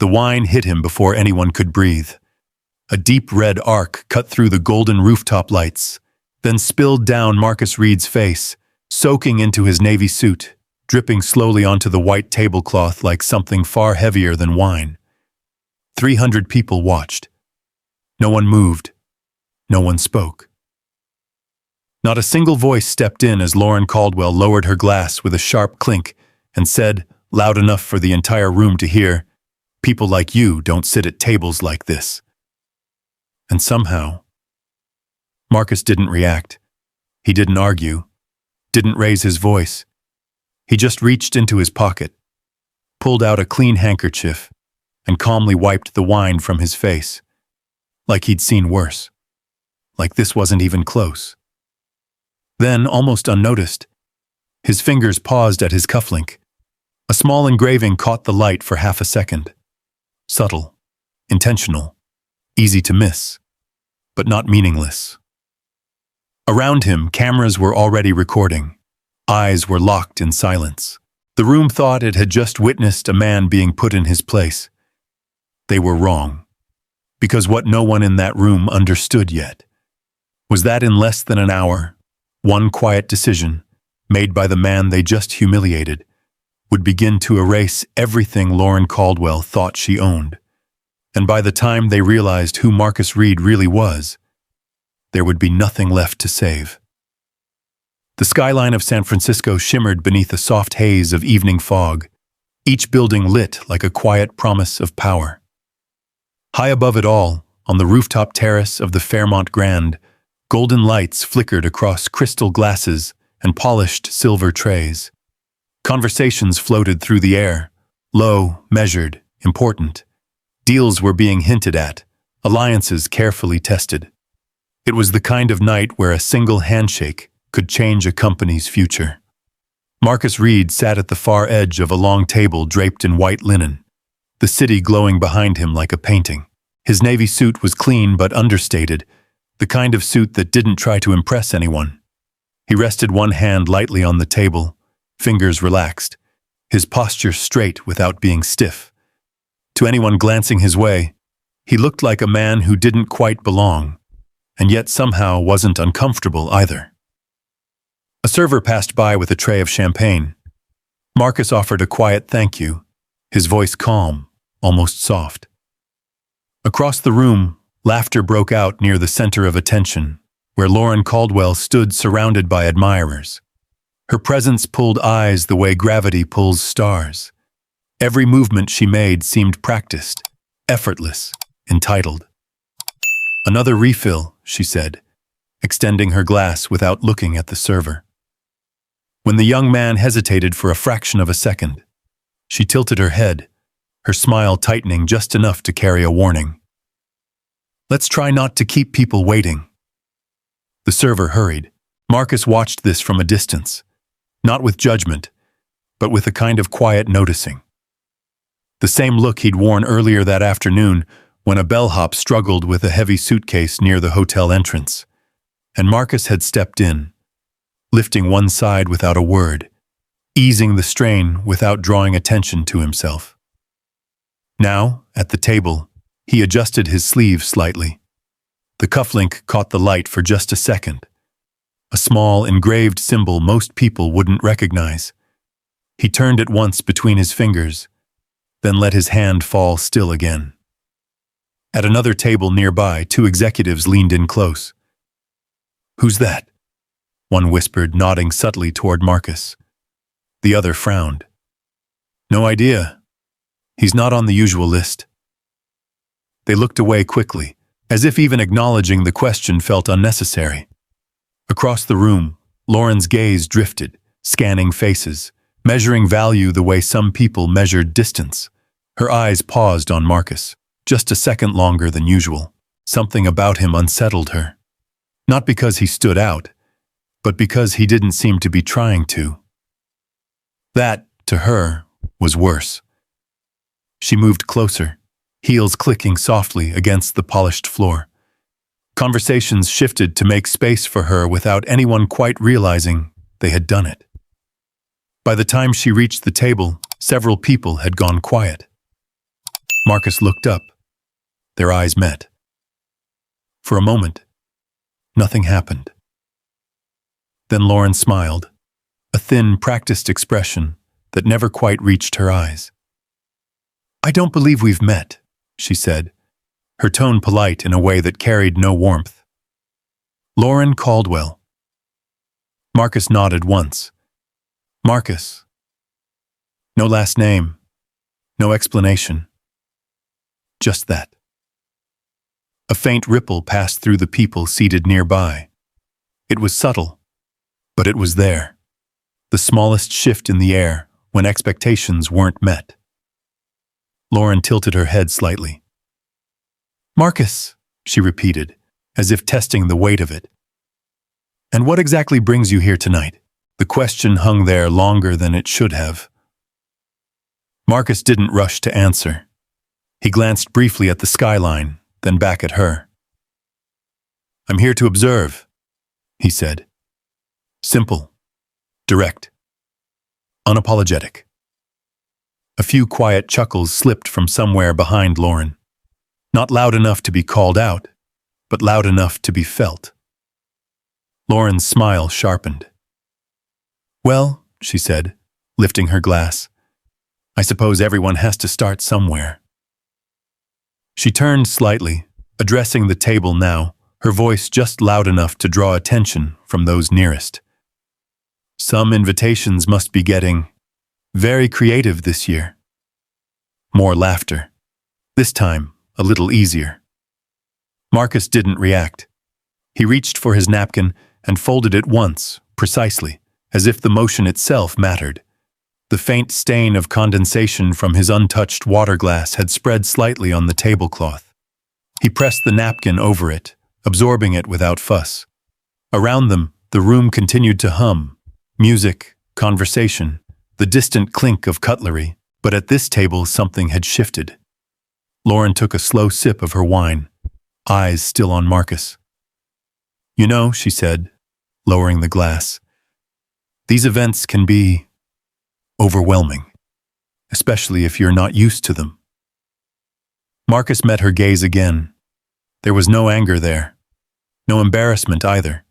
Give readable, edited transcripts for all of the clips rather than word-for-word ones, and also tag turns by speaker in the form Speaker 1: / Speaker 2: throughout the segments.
Speaker 1: The wine hit him before anyone could breathe. A deep red arc cut through the golden rooftop lights, then spilled down Marcus Reed's face, soaking into his navy suit, dripping slowly onto the white tablecloth like something far heavier than wine. 300 people watched. No one moved. No one spoke. Not a single voice stepped in as Lauren Caldwell lowered her glass with a sharp clink and said, loud enough for the entire room to hear, "People like you don't sit at tables like this." And somehow, Marcus didn't react. He didn't argue, didn't raise his voice. He just reached into his pocket, pulled out a clean handkerchief, and calmly wiped the wine from his face, like he'd seen worse, like this wasn't even close. Then, almost unnoticed, his fingers paused at his cufflink. A small engraving caught the light for half a second. Subtle, intentional, easy to miss, but not meaningless. Around him, cameras were already recording. Eyes were locked in silence. The room thought it had just witnessed a man being put in his place. They were wrong, because what no one in that room understood yet was that in less than an hour, one quiet decision, made by the man they just humiliated, would begin to erase everything Lauren Caldwell thought she owned. And by the time they realized who Marcus Reed really was, there would be nothing left to save. The skyline of San Francisco shimmered beneath a soft haze of evening fog, each building lit like a quiet promise of power. High above it all, on the rooftop terrace of the Fairmont Grand, golden lights flickered across crystal glasses and polished silver trays. Conversations floated through the air, low, measured, important. Deals were being hinted at, alliances carefully tested. It was the kind of night where a single handshake could change a company's future. Marcus Reed sat at the far edge of a long table draped in white linen, the city glowing behind him like a painting. His navy suit was clean but understated, the kind of suit that didn't try to impress anyone. He rested one hand lightly on the table, fingers relaxed, his posture straight without being stiff. To anyone glancing his way, he looked like a man who didn't quite belong, and yet somehow wasn't uncomfortable either. A server passed by with a tray of champagne. Marcus offered a quiet thank you, his voice calm, almost soft. Across the room, laughter broke out near the center of attention, where Lauren Caldwell stood surrounded by admirers. Her presence pulled eyes the way gravity pulls stars. Every movement she made seemed practiced, effortless, entitled. "Another refill," she said, extending her glass without looking at the server. When the young man hesitated for a fraction of a second, she tilted her head, her smile tightening just enough to carry a warning. "Let's try not to keep people waiting." The server hurried. Marcus watched this from a distance, not with judgment, but with a kind of quiet noticing. The same look he'd worn earlier that afternoon when a bellhop struggled with a heavy suitcase near the hotel entrance. And Marcus had stepped in, lifting one side without a word, easing the strain without drawing attention to himself. Now, at the table, he adjusted his sleeve slightly. The cufflink caught the light for just a second, a small engraved symbol most people wouldn't recognize. He turned it once between his fingers, then let his hand fall still again. At another table nearby, two executives leaned in close. "Who's that?" one whispered, nodding subtly toward Marcus. The other frowned. "No idea. He's not on the usual list." They looked away quickly, as if even acknowledging the question felt unnecessary. Across the room, Lauren's gaze drifted, scanning faces, measuring value the way some people measured distance. Her eyes paused on Marcus, just a second longer than usual. Something about him unsettled her. Not because he stood out, but because he didn't seem to be trying to. That, to her, was worse. She moved closer, heels clicking softly against the polished floor. Conversations shifted to make space for her without anyone quite realizing they had done it. By the time she reached the table, several people had gone quiet. Marcus looked up. Their eyes met. For a moment, nothing happened. Then Lauren smiled, a thin, practiced expression that never quite reached her eyes. "I don't believe we've met," she said, her tone polite in a way that carried no warmth. "Lauren Caldwell." Marcus nodded once. "Marcus." No last name, no explanation. Just that. A faint ripple passed through the people seated nearby. It was subtle, but it was there. The smallest shift in the air when expectations weren't met. Lauren tilted her head slightly. "Marcus," she repeated, as if testing the weight of it. "And what exactly brings you here tonight?" The question hung there longer than it should have. Marcus didn't rush to answer. He glanced briefly at the skyline, then back at her. "I'm here to observe," he said. Simple, direct, unapologetic. A few quiet chuckles slipped from somewhere behind Lauren. Not loud enough to be called out, but loud enough to be felt. Lauren's smile sharpened. "Well," she said, lifting her glass, "I suppose everyone has to start somewhere." She turned slightly, addressing the table now, her voice just loud enough to draw attention from those nearest. "Some invitations must be getting very creative this year." More laughter. This time, a little easier. Marcus didn't react. He reached for his napkin and folded it once, precisely, as if the motion itself mattered. The faint stain of condensation from his untouched water glass had spread slightly on the tablecloth. He pressed the napkin over it, absorbing it without fuss. Around them, the room continued to hum. Music, conversation, the distant clink of cutlery, but at this table something had shifted. Lauren took a slow sip of her wine, eyes still on Marcus. "You know," she said, lowering the glass, "these events can be overwhelming, especially if you're not used to them." Marcus met her gaze again. There was no anger there, no embarrassment either,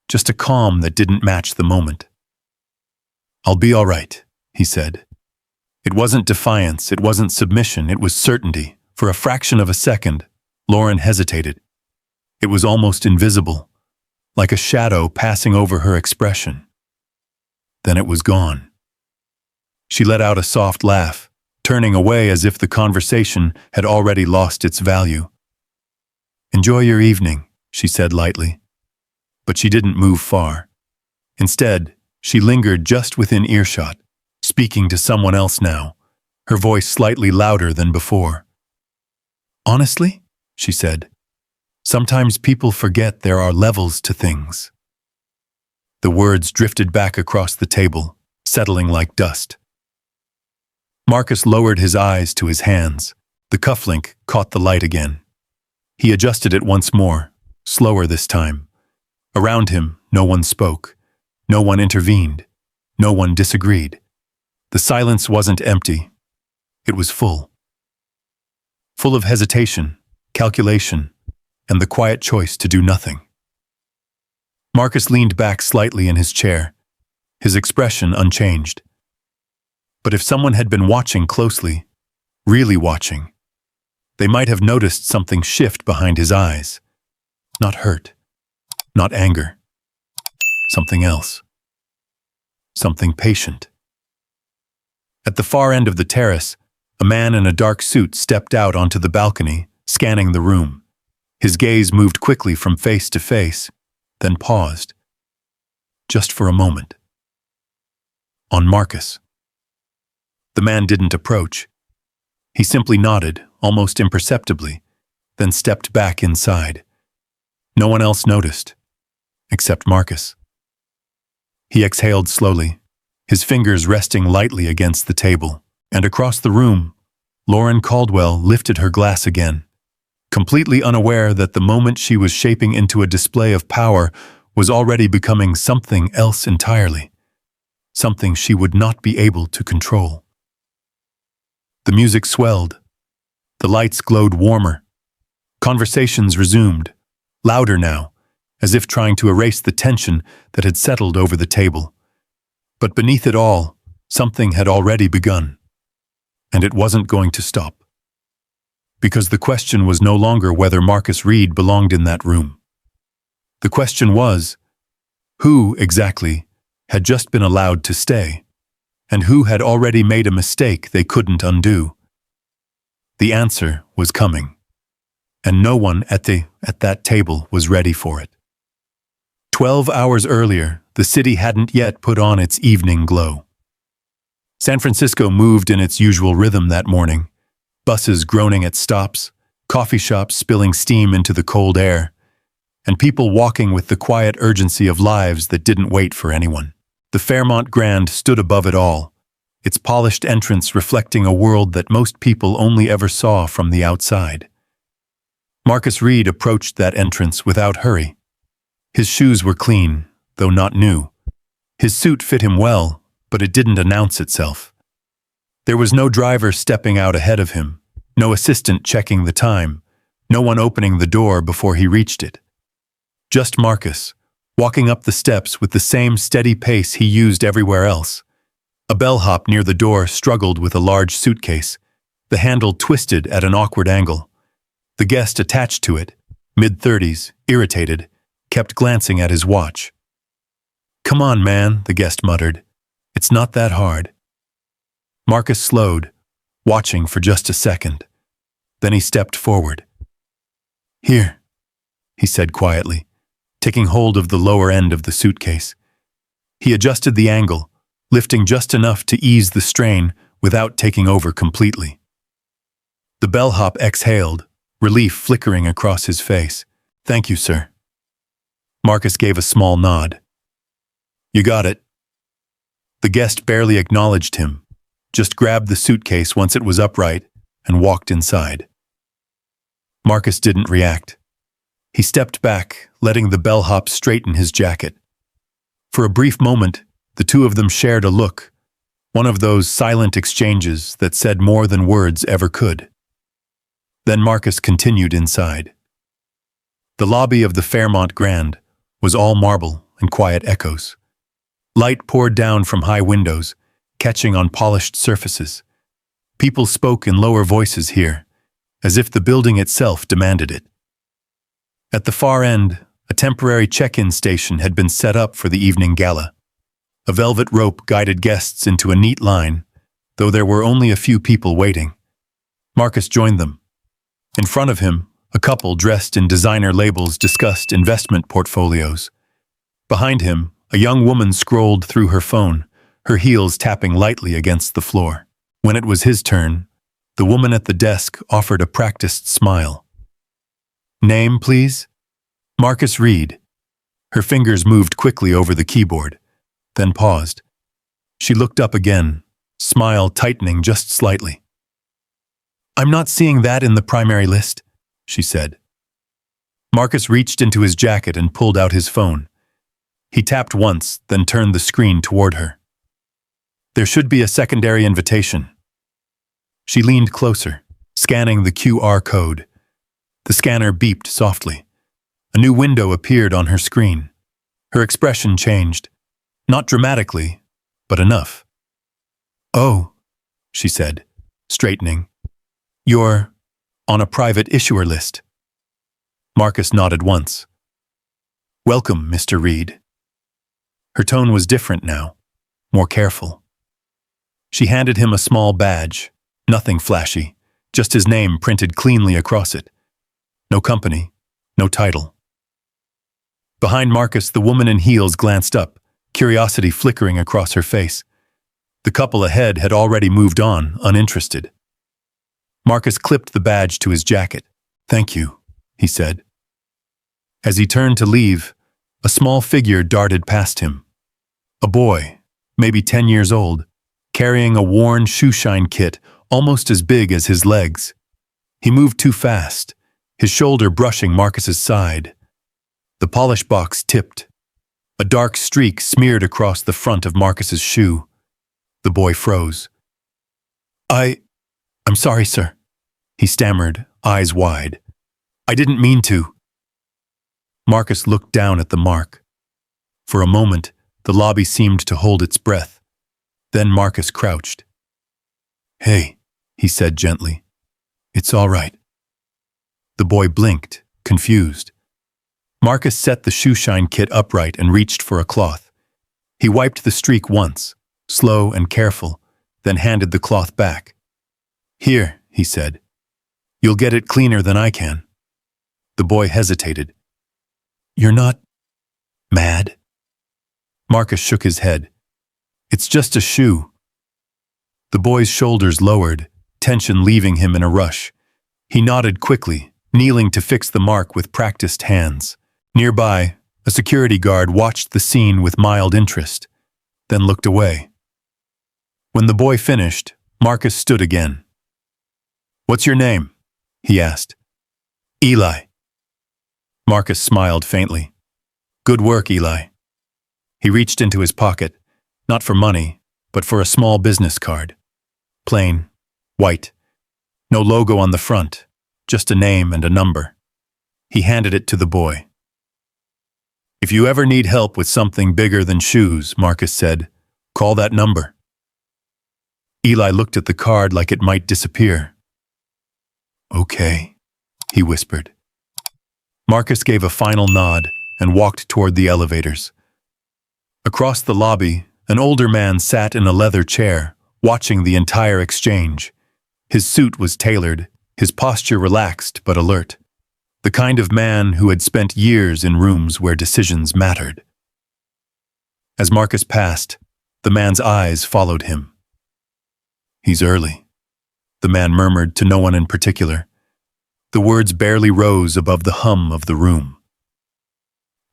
Speaker 1: just a calm that didn't match the moment. "I'll be all right," he said. It wasn't defiance, it wasn't submission, it was certainty. For a fraction of a second, Lauren hesitated. It was almost invisible, like a shadow passing over her expression. Then it was gone. She let out a soft laugh, turning away as if the conversation had already lost its value. "Enjoy your evening," she said lightly. But she didn't move far. Instead, she lingered just within earshot, speaking to someone else now, her voice slightly louder than before. "Honestly," she said, "sometimes people forget there are levels to things." The words drifted back across the table, settling like dust. Marcus lowered his eyes to his hands. The cufflink caught the light again. He adjusted it once more, slower this time. Around him, no one spoke. No one intervened. No one disagreed. The silence wasn't empty. It was full. Full of hesitation, calculation, and the quiet choice to do nothing. Marcus leaned back slightly in his chair, his expression unchanged. But if someone had been watching closely, really watching, they might have noticed something shift behind his eyes. Not hurt, not anger. Something else. Something patient. At the far end of the terrace, a man in a dark suit stepped out onto the balcony, scanning the room. His gaze moved quickly from face to face, then paused. Just for a moment. On Marcus. The man didn't approach. He simply nodded, almost imperceptibly, then stepped back inside. No one else noticed, except Marcus. He exhaled slowly, his fingers resting lightly against the table, and across the room, Lauren Caldwell lifted her glass again, completely unaware that the moment she was shaping into a display of power was already becoming something else entirely, something she would not be able to control. The music swelled, The lights glowed warmer. Conversations resumed, louder now, as if trying to erase the tension that had settled over the table. But beneath it all, something had already begun. And it wasn't going to stop. Because the question was no longer whether Marcus Reed belonged in that room. The question was, who, exactly, had just been allowed to stay, and who had already made a mistake they couldn't undo? The answer was coming, and no one at that table was ready for it. 12 hours earlier, the city hadn't yet put on its evening glow. San Francisco moved in its usual rhythm that morning, buses groaning at stops, coffee shops spilling steam into the cold air, and people walking with the quiet urgency of lives that didn't wait for anyone. The Fairmont Grand stood above it all, its polished entrance reflecting a world that most people only ever saw from the outside. Marcus Reed approached that entrance without hurry. His shoes were clean, though not new. His suit fit him well, but it didn't announce itself. There was no driver stepping out ahead of him, no assistant checking the time, no one opening the door before he reached it. Just Marcus, walking up the steps with the same steady pace he used everywhere else. A bellhop near the door struggled with a large suitcase, the handle twisted at an awkward angle. The guest attached to it, mid-30s, irritated, kept glancing at his watch. "Come on, man," the guest muttered. "It's not that hard." Marcus slowed, watching for just a second. Then he stepped forward. "Here," he said quietly, taking hold of the lower end of the suitcase. He adjusted the angle, lifting just enough to ease the strain without taking over completely. The bellhop exhaled, relief flickering across his face. "Thank you, sir." Marcus gave a small nod. "You got it." The guest barely acknowledged him, just grabbed the suitcase once it was upright and walked inside. Marcus didn't react. He stepped back, letting the bellhop straighten his jacket. For a brief moment, the two of them shared a look, one of those silent exchanges that said more than words ever could. Then Marcus continued inside. The lobby of the Fairmont Grand was all marble and quiet echoes. Light poured down from high windows, catching on polished surfaces. People spoke in lower voices here, as if the building itself demanded it. At the far end, a temporary check-in station had been set up for the evening gala. A velvet rope guided guests into a neat line, though there were only a few people waiting. Marcus joined them. In front of him, a couple dressed in designer labels discussed investment portfolios. Behind him, a young woman scrolled through her phone, her heels tapping lightly against the floor. When it was his turn, the woman at the desk offered a practiced smile. "Name, please?" "Marcus Reed." Her fingers moved quickly over the keyboard, then paused. She looked up again, smile tightening just slightly. "I'm not seeing that in the primary list," she said. Marcus reached into his jacket and pulled out his phone. He tapped once, then turned the screen toward her. "There should be a secondary invitation." She leaned closer, scanning the QR code. The scanner beeped softly. A new window appeared on her screen. Her expression changed. Not dramatically, but enough. "Oh," she said, straightening. "You're on a private issuer list." Marcus nodded once. "Welcome, Mr. Reed." Her tone was different now, more careful. She handed him a small badge, nothing flashy, just his name printed cleanly across it. No company, no title. Behind Marcus, the woman in heels glanced up, curiosity flickering across her face. The couple ahead had already moved on, uninterested. Marcus clipped the badge to his jacket. "Thank you," he said. As he turned to leave, a small figure darted past him. A boy, maybe 10 years old, carrying a worn shoeshine kit almost as big as his legs. He moved too fast, his shoulder brushing Marcus's side. The polish box tipped. A dark streak smeared across the front of Marcus's shoe. The boy froze. I'm sorry, sir," He stammered, eyes wide. I didn't mean to. Marcus looked down at the mark. For a moment, the lobby seemed to hold its breath. Then Marcus crouched. Hey, he said gently. It's all right. The boy blinked, confused. Marcus set the shoeshine kit upright and reached for a cloth. He wiped the streak once, slow and careful, then handed the cloth back. Here, he said. You'll get it cleaner than I can. The boy hesitated. You're not mad? Marcus shook his head. It's just a shoe. The boy's shoulders lowered, tension leaving him in a rush. He nodded quickly, kneeling to fix the mark with practiced hands. Nearby, a security guard watched the scene with mild interest, then looked away. When the boy finished, Marcus stood again. What's your name? He asked. Eli. Marcus smiled faintly. Good work, Eli. He reached into his pocket, not for money, but for a small business card. Plain, white, no logo on the front, just a name and a number. He handed it to the boy. If you ever need help with something bigger than shoes, Marcus said, call that number. Eli looked at the card like it might disappear. Okay, he whispered. Marcus gave a final nod and walked toward the elevators. Across the lobby, an older man sat in a leather chair, watching the entire exchange. His suit was tailored, his posture relaxed but alert. The kind of man who had spent years in rooms where decisions mattered. As Marcus passed, the man's eyes followed him. He's early, the man murmured to no one in particular. The words barely rose above the hum of the room.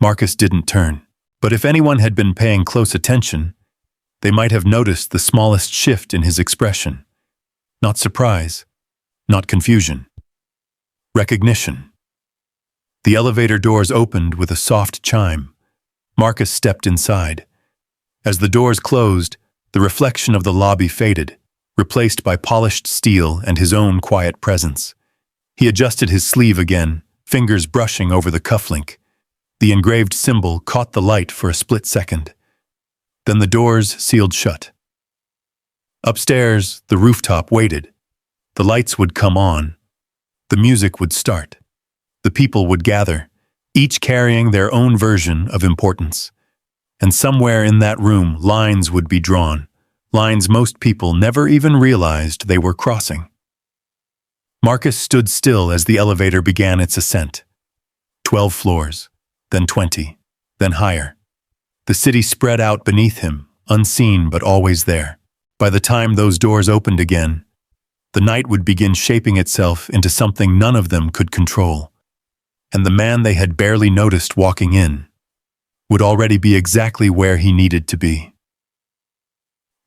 Speaker 1: Marcus didn't turn, but if anyone had been paying close attention, they might have noticed the smallest shift in his expression. Not surprise, not confusion. Recognition. The elevator doors opened with a soft chime. Marcus stepped inside. As the doors closed, the reflection of the lobby faded, replaced by polished steel and his own quiet presence. He adjusted his sleeve again, fingers brushing over the cufflink. The engraved symbol caught the light for a split second. Then the doors sealed shut. Upstairs, the rooftop waited. The lights would come on. The music would start. The people would gather, each carrying their own version of importance. And somewhere in that room, lines would be drawn, lines most people never even realized they were crossing. Marcus stood still as the elevator began its ascent. 12 floors, then 20, then higher. The city spread out beneath him, unseen but always there. By the time those doors opened again, the night would begin shaping itself into something none of them could control. And the man they had barely noticed walking in would already be exactly where he needed to be.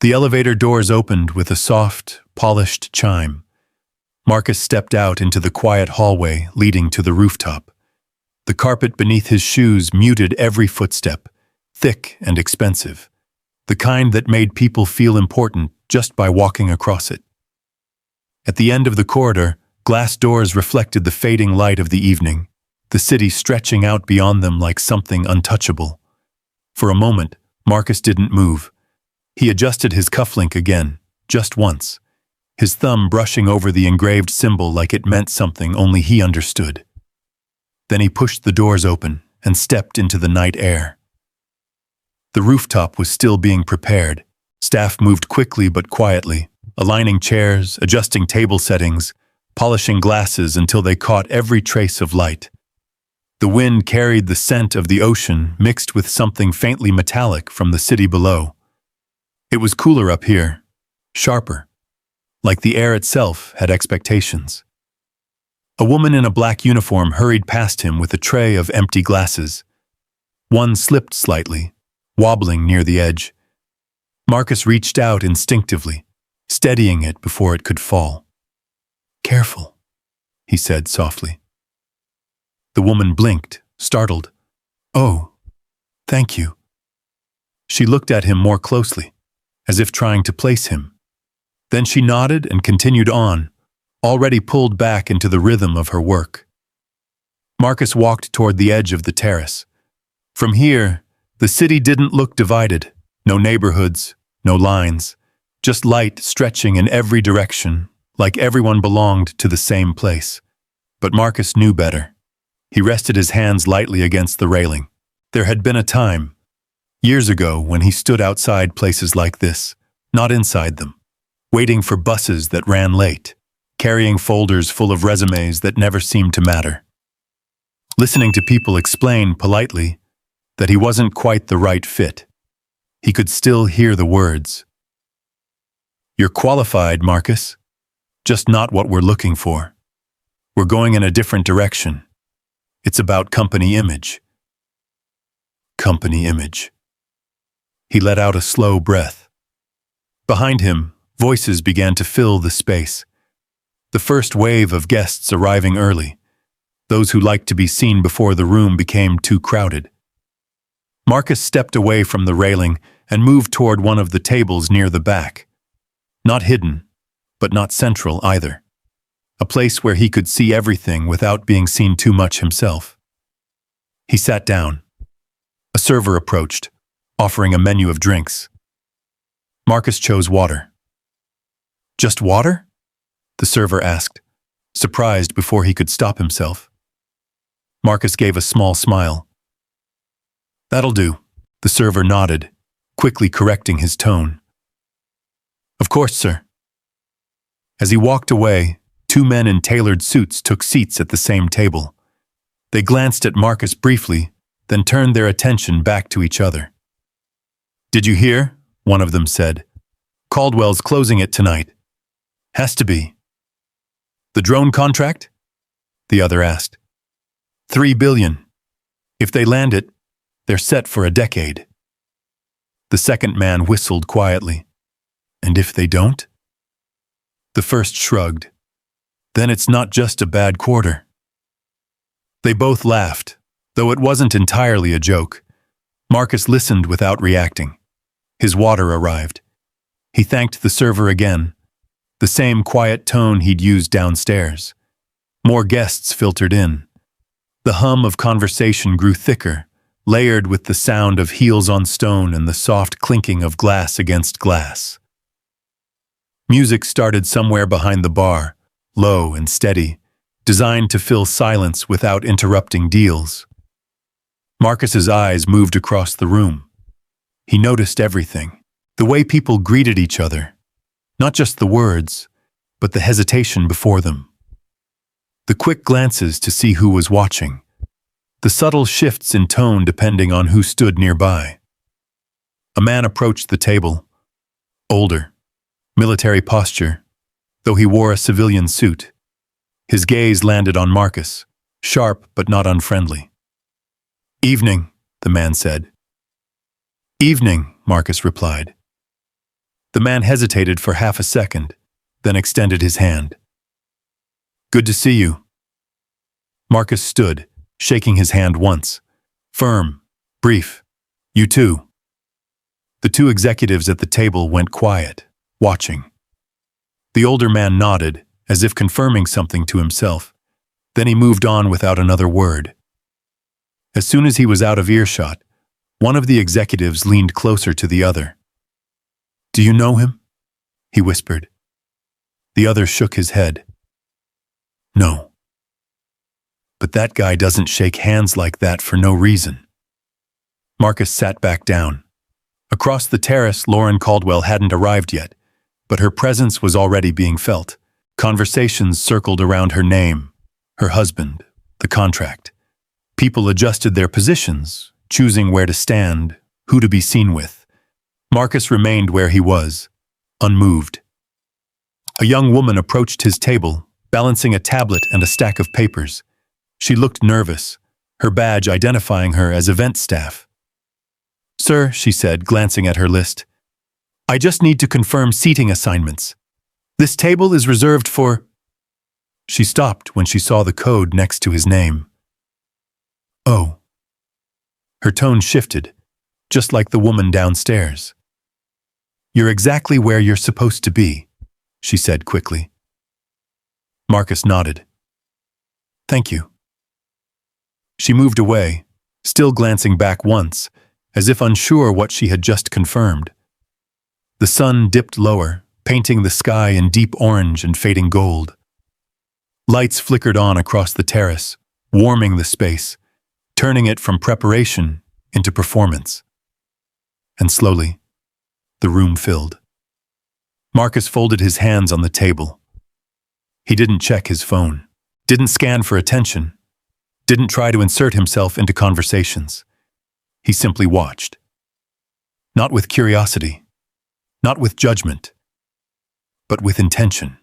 Speaker 1: The elevator doors opened with a soft, polished chime. Marcus stepped out into the quiet hallway leading to the rooftop. The carpet beneath his shoes muted every footstep, thick and expensive, the kind that made people feel important just by walking across it. At the end of the corridor, glass doors reflected the fading light of the evening, the city stretching out beyond them like something untouchable. For a moment, Marcus didn't move. He adjusted his cufflink again, just once, his thumb brushing over the engraved symbol like it meant something only he understood. Then he pushed the doors open and stepped into the night air. The rooftop was still being prepared. Staff moved quickly but quietly, aligning chairs, adjusting table settings, polishing glasses until they caught every trace of light. The wind carried the scent of the ocean mixed with something faintly metallic from the city below. It was cooler up here, sharper, like the air itself had expectations. A woman in a black uniform hurried past him with a tray of empty glasses. One slipped slightly, wobbling near the edge. Marcus reached out instinctively, steadying it before it could fall. "Careful," he said softly. The woman blinked, startled. "Oh, thank you." She looked at him more closely, as if trying to place him. Then she nodded and continued on, already pulled back into the rhythm of her work. Marcus walked toward the edge of the terrace. From here, the city didn't look divided. No neighborhoods, no lines, just light stretching in every direction, like everyone belonged to the same place. But Marcus knew better. He rested his hands lightly against the railing. There had been a time, years ago, when he stood outside places like this, not inside them, waiting for buses that ran late, carrying folders full of resumes that never seemed to matter, listening to people explain politely that he wasn't quite the right fit. He could still hear the words. "You're qualified, Marcus. Just not what we're looking for. We're going in a different direction. It's about company image." Company image. He let out a slow breath. Behind him, voices began to fill the space. The first wave of guests arriving early, those who liked to be seen before the room became too crowded. Marcus stepped away from the railing and moved toward one of the tables near the back. Not hidden, but not central either. A place where he could see everything without being seen too much himself. He sat down. A server approached, offering a menu of drinks. Marcus chose water. "Just water?" the server asked, surprised before he could stop himself. Marcus gave a small smile. "That'll do," the server nodded, quickly correcting his tone. "Of course, sir." As he walked away, two men in tailored suits took seats at the same table. They glanced at Marcus briefly, then turned their attention back to each other. "Did you hear?" one of them said. "Caldwell's closing it tonight." "Has to be." "The drone contract?" the other asked. $3 billion. If they land it, they're set for a decade. The second man whistled quietly. "And if they don't?" The first shrugged. "Then it's not just a bad quarter." They both laughed, though it wasn't entirely a joke. Marcus listened without reacting. His water arrived. He thanked the server again, the same quiet tone he'd used downstairs. More guests filtered in. The hum of conversation grew thicker, layered with the sound of heels on stone and the soft clinking of glass against glass. Music started somewhere behind the bar, low and steady, designed to fill silence without interrupting deals. Marcus's eyes moved across the room. He noticed everything. The way people greeted each other. Not just the words, but the hesitation before them. The quick glances to see who was watching. The subtle shifts in tone depending on who stood nearby. A man approached the table. Older. Military posture, though he wore a civilian suit. His gaze landed on Marcus, sharp but not unfriendly. "Evening," the man said. "Evening," Marcus replied. The man hesitated for half a second, then extended his hand. "Good to see you." Marcus stood, shaking his hand once. Firm, brief. "You too." The two executives at the table went quiet, watching. The older man nodded, as if confirming something to himself. Then he moved on without another word. As soon as he was out of earshot, one of the executives leaned closer to the other. "Do you know him?" he whispered. The other shook his head. "No. But that guy doesn't shake hands like that for no reason." Marcus sat back down. Across the terrace, Lauren Caldwell hadn't arrived yet, but her presence was already being felt. Conversations circled around her name, her husband, the contract. People adjusted their positions, choosing where to stand, who to be seen with. Marcus remained where he was, unmoved. A young woman approached his table, balancing a tablet and a stack of papers. She looked nervous, her badge identifying her as event staff. "Sir," she said, glancing at her list, "I just need to confirm seating assignments. This table is reserved for—" She stopped when she saw the code next to his name. "Oh." Her tone shifted, just like the woman downstairs. "You're exactly where you're supposed to be," she said quickly. Marcus nodded. Thank you. She moved away, still glancing back once, as if unsure what she had just confirmed. The sun dipped lower, painting the sky in deep orange and fading gold. Lights flickered on across the terrace, warming the space, turning it from preparation into performance. And slowly, the room filled. Marcus folded his hands on the table. He didn't check his phone, didn't scan for attention, didn't try to insert himself into conversations. He simply watched. Not with curiosity, not with judgment, but with intention.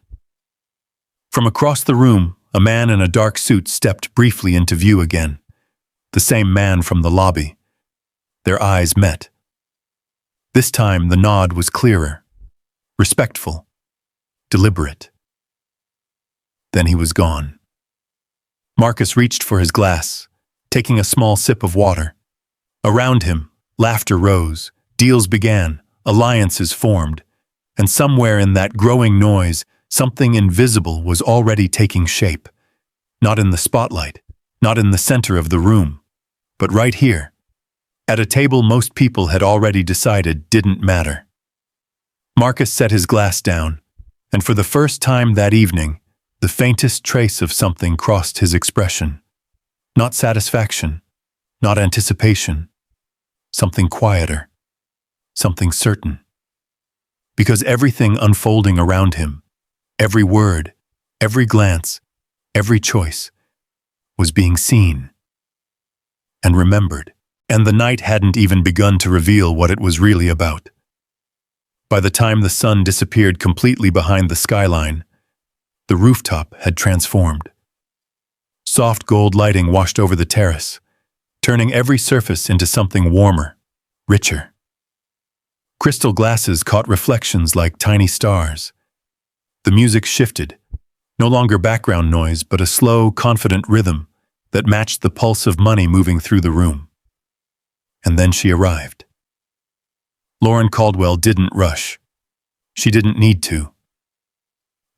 Speaker 1: From across the room, a man in a dark suit stepped briefly into view again. The same man from the lobby. Their eyes met. This time the nod was clearer, respectful, deliberate. Then he was gone. Marcus reached for his glass, taking a small sip of water. Around him, laughter rose, deals began, alliances formed, and somewhere in that growing noise, something invisible was already taking shape. Not in the spotlight, not in the center of the room, but right here, at a table most people had already decided didn't matter. Marcus set his glass down, and for the first time that evening, the faintest trace of something crossed his expression. Not satisfaction, not anticipation, something quieter, something certain. Because everything unfolding around him, every word, every glance, every choice, was being seen and remembered, and the night hadn't even begun to reveal what it was really about. By the time the sun disappeared completely behind the skyline, the rooftop had transformed. Soft gold lighting washed over the terrace, turning every surface into something warmer, richer. Crystal glasses caught reflections like tiny stars. The music shifted, no longer background noise, but a slow, confident rhythm that matched the pulse of money moving through the room. And then she arrived. Lauren Caldwell didn't rush. She didn't need to.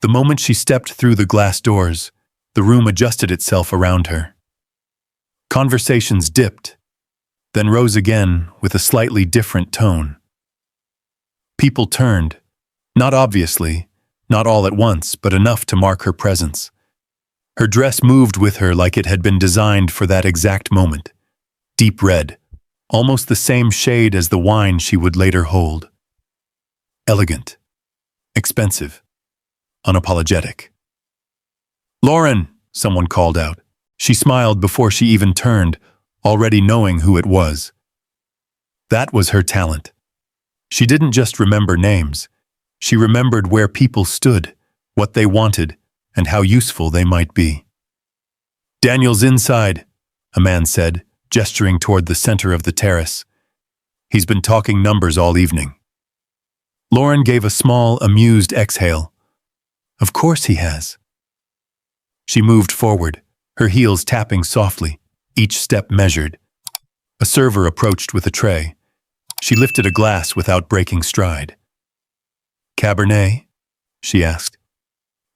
Speaker 1: The moment she stepped through the glass doors, the room adjusted itself around her. Conversations dipped, then rose again with a slightly different tone. People turned, not obviously, not all at once, but enough to mark her presence. Her dress moved with her like it had been designed for that exact moment. Deep red, almost the same shade as the wine she would later hold. Elegant, expensive, unapologetic. "Lauren," someone called out. She smiled before she even turned, already knowing who it was. That was her talent. She didn't just remember names. She remembered where people stood, what they wanted, and how useful they might be. "Daniel's inside," a man said, gesturing toward the center of the terrace. "He's been talking numbers all evening." Lauren gave a small, amused exhale. Of course he has. She moved forward, her heels tapping softly, each step measured. A server approached with a tray. She lifted a glass without breaking stride. "Cabernet?" she asked.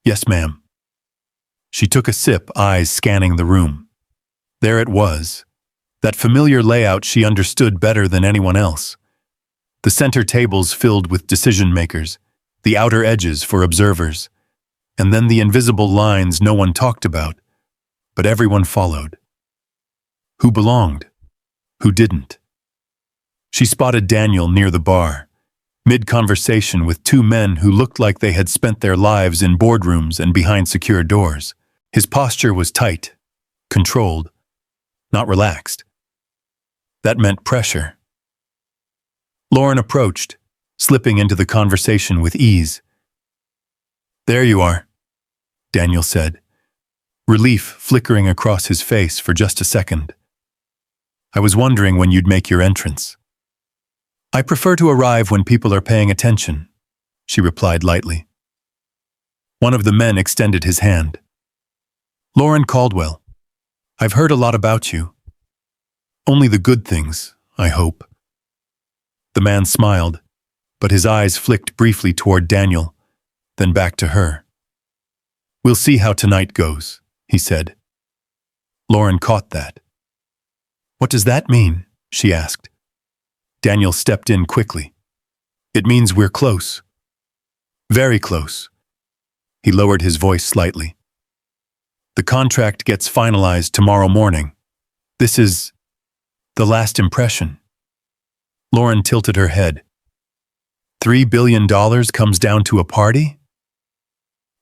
Speaker 1: "Yes, ma'am." She took a sip, eyes scanning the room. There it was, that familiar layout she understood better than anyone else. The center tables filled with decision-makers, the outer edges for observers, and then the invisible lines no one talked about, but everyone followed. Who belonged? Who didn't? She spotted Daniel near the bar, mid-conversation with two men who looked like they had spent their lives in boardrooms and behind secure doors. His posture was tight, controlled, not relaxed. That meant pressure. Lauren approached, slipping into the conversation with ease. "There you are," Daniel said, relief flickering across his face for just a second. "I was wondering when you'd make your entrance." "I prefer to arrive when people are paying attention," she replied lightly. One of the men extended his hand. "Lauren Caldwell, I've heard a lot about you. Only the good things, I hope." The man smiled, but his eyes flicked briefly toward Daniel, then back to her. We'll see how tonight goes, he said. Lauren caught that. What does that mean? She asked. Daniel stepped in quickly. It means we're close. Very close. He lowered his voice slightly. The contract gets finalized tomorrow morning. This is the last impression. Lauren tilted her head. $3 billion comes down to a party?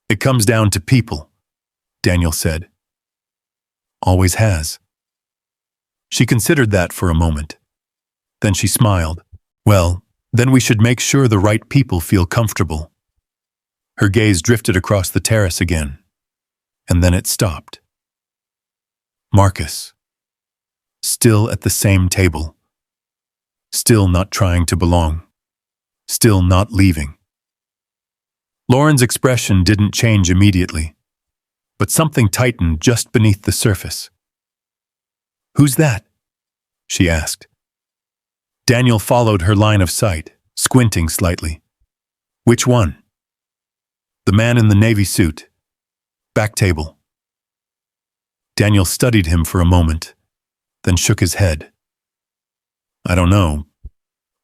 Speaker 1: It comes down to people, Daniel said. Always has. She considered that for a moment. Then she smiled. Well, then we should make sure the right people feel comfortable. Her gaze drifted across the terrace again, and then it stopped. Marcus. Still at the same table. Still not trying to belong. Still not leaving. Lauren's expression didn't change immediately, but something tightened just beneath the surface. Who's that? She asked. Daniel followed her line of sight, squinting slightly. Which one? The man in the navy suit. Back table. Daniel studied him for a moment, then shook his head. I don't know.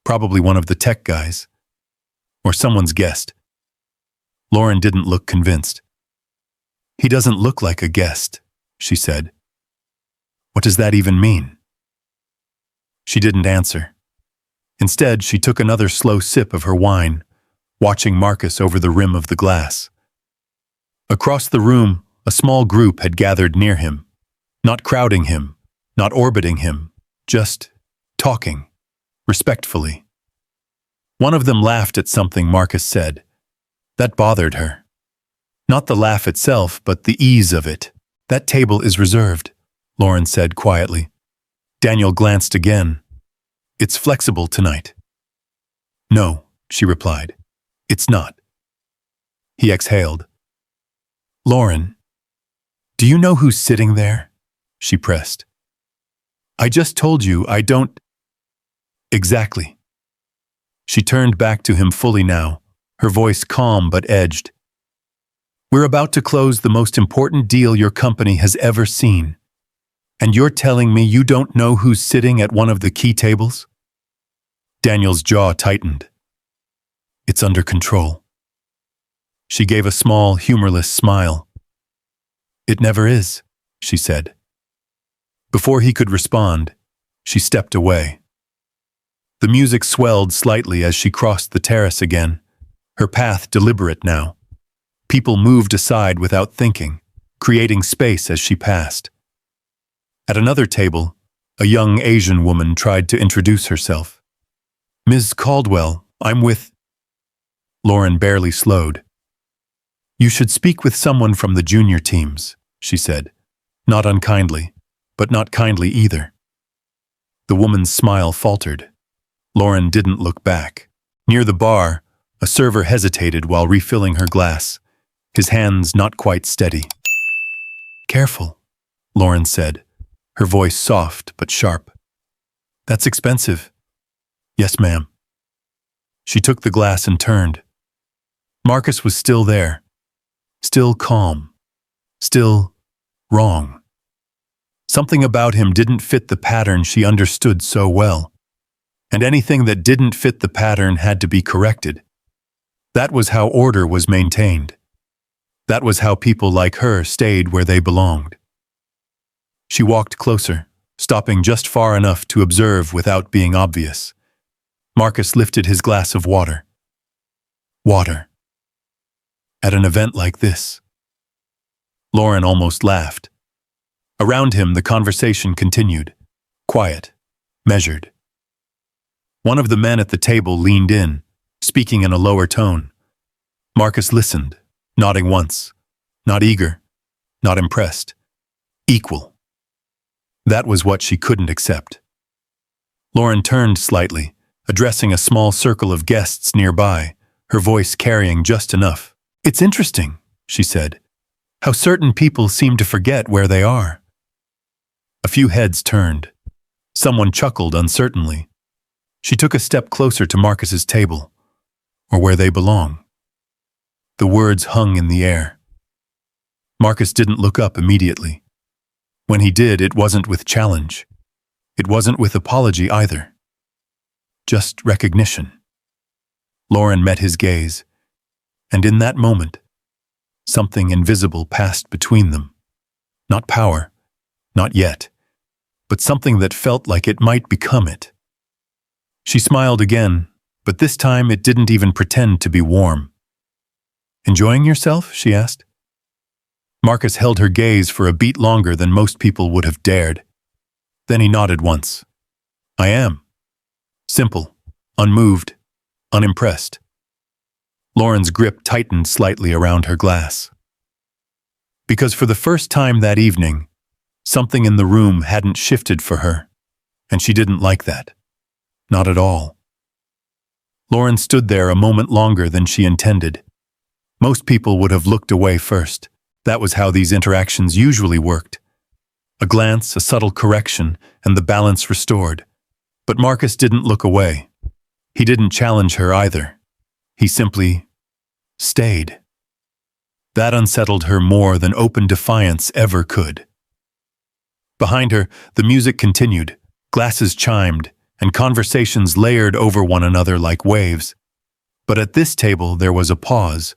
Speaker 1: Probably one of the tech guys. Or someone's guest. Lauren didn't look convinced. He doesn't look like a guest, she said. What does that even mean? She didn't answer. Instead, she took another slow sip of her wine, watching Marcus over the rim of the glass. Across the room, a small group had gathered near him, not crowding him, not orbiting him, just talking, respectfully. One of them laughed at something Marcus said. That bothered her. Not the laugh itself, but the ease of it. That table is reserved, Lauren said quietly. Daniel glanced again. It's flexible tonight. No, she replied. It's not. He exhaled. Lauren, do you know who's sitting there? She pressed. I just told you I don't. Exactly. She turned back to him fully now, her voice calm but edged. We're about to close the most important deal your company has ever seen. And you're telling me you don't know who's sitting at one of the key tables? Daniel's jaw tightened. It's under control. She gave a small, humorless smile. It never is, she said. Before he could respond, she stepped away. The music swelled slightly as she crossed the terrace again, her path deliberate now. People moved aside without thinking, creating space as she passed. At another table, a young Asian woman tried to introduce herself. Ms. Caldwell, I'm with... Lauren barely slowed. You should speak with someone from the junior teams, she said, not unkindly, but not kindly either. The woman's smile faltered. Lauren didn't look back. Near the bar, a server hesitated while refilling her glass, his hands not quite steady. Careful, Lauren said, her voice soft but sharp. That's expensive. Yes, ma'am. She took the glass and turned. Marcus was still there, still calm, still wrong. Something about him didn't fit the pattern she understood so well, and anything that didn't fit the pattern had to be corrected. That was how order was maintained. That was how people like her stayed where they belonged. She walked closer, stopping just far enough to observe without being obvious. Marcus lifted his glass of water. Water. At an event like this. Lauren almost laughed. Around him, the conversation continued, quiet, measured. One of the men at the table leaned in, speaking in a lower tone. Marcus listened, nodding once, not eager, not impressed, equal. That was what she couldn't accept. Lauren turned slightly, addressing a small circle of guests nearby, her voice carrying just enough. It's interesting, she said, how certain people seem to forget where they are. A few heads turned. Someone chuckled uncertainly. She took a step closer to Marcus's table, or where they belong. The words hung in the air. Marcus didn't look up immediately. When he did, it wasn't with challenge. It wasn't with apology either. Just recognition. Lauren met his gaze, and in that moment, something invisible passed between them. Not power, not yet, but something that felt like it might become it. She smiled again, but this time it didn't even pretend to be warm. "Enjoying yourself?" she asked. Marcus held her gaze for a beat longer than most people would have dared. Then he nodded once. "I am." Simple, unmoved, unimpressed. Lauren's grip tightened slightly around her glass. Because for the first time that evening, something in the room hadn't shifted for her, and she didn't like that. Not at all. Lauren stood there a moment longer than she intended. Most people would have looked away first. That was how these interactions usually worked. A glance, a subtle correction, and the balance restored. But Marcus didn't look away. He didn't challenge her either. He simply stayed. That unsettled her more than open defiance ever could. Behind her, the music continued, glasses chimed, and conversations layered over one another like waves. But at this table there was a pause,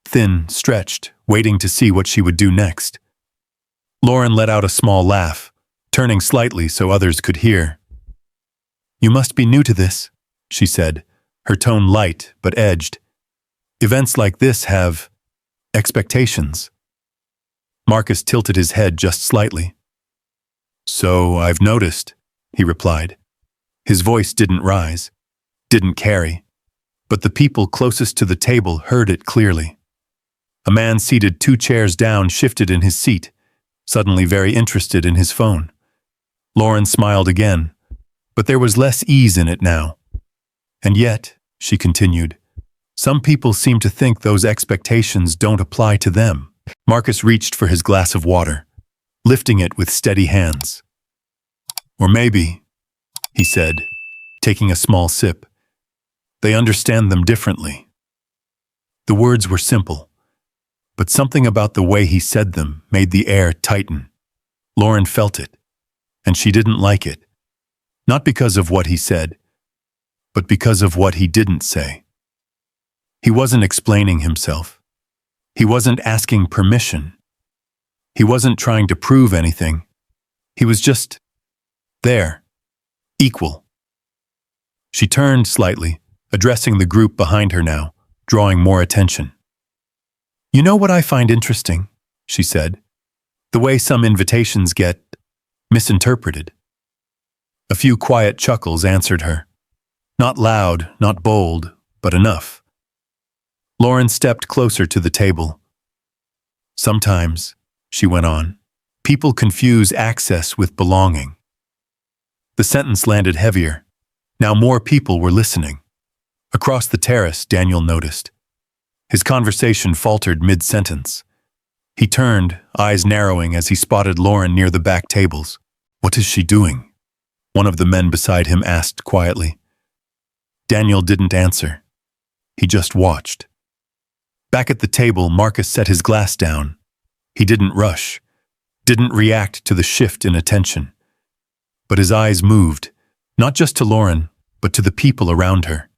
Speaker 1: thin, stretched, waiting to see what she would do next. Lauren let out a small laugh, turning slightly so others could hear. "You must be new to this," she said, her tone light but edged. "Events like this have expectations." Marcus tilted his head just slightly. "So I've noticed," he replied. His voice didn't rise, didn't carry, but the people closest to the table heard it clearly. A man seated 2 chairs down shifted in his seat, suddenly very interested in his phone. Lauren smiled again, but there was less ease in it now. "And yet," she continued, "some people seem to think those expectations don't apply to them." Marcus reached for his glass of water, lifting it with steady hands. "Or maybe," he said, taking a small sip, "they understand them differently." The words were simple, but something about the way he said them made the air tighten. Lauren felt it, and she didn't like it. Not because of what he said, but because of what he didn't say. He wasn't explaining himself. He wasn't asking permission. He wasn't trying to prove anything. He was just there, equal. She turned slightly, addressing the group behind her now, drawing more attention. "You know what I find interesting?" she said. "The way some invitations get misinterpreted." A few quiet chuckles answered her. Not loud, not bold, but enough. Lauren stepped closer to the table. "Sometimes," she went on, "people confuse access with belonging." The sentence landed heavier. Now more people were listening. Across the terrace, Daniel noticed. His conversation faltered mid-sentence. He turned, eyes narrowing as he spotted Lauren near the back tables. "What is she doing?" one of the men beside him asked quietly. Daniel didn't answer. He just watched. Back at the table, Marcus set his glass down. He didn't rush, didn't react to the shift in attention. But his eyes moved, not just to Lauren, but to the people around her.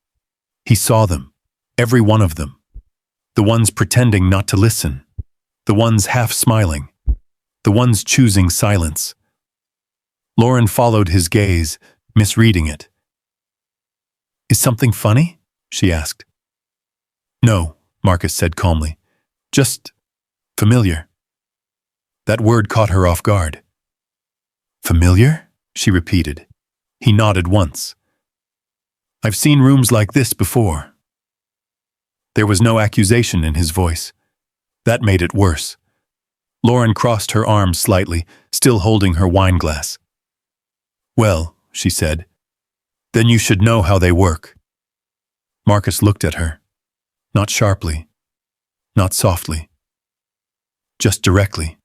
Speaker 1: He saw them, every one of them. The ones pretending not to listen, the ones half smiling, the ones choosing silence. Lauren followed his gaze, misreading it. "Is something funny?" she asked. "No," Marcus said calmly. "Just familiar." That word caught her off guard. "Familiar?" she repeated. He nodded once. "I've seen rooms like this before." There was no accusation in his voice. That made it worse. Lauren crossed her arms slightly, still holding her wine glass. "Well," she said, "then you should know how they work." Marcus looked at her. Not sharply, not softly. Just directly.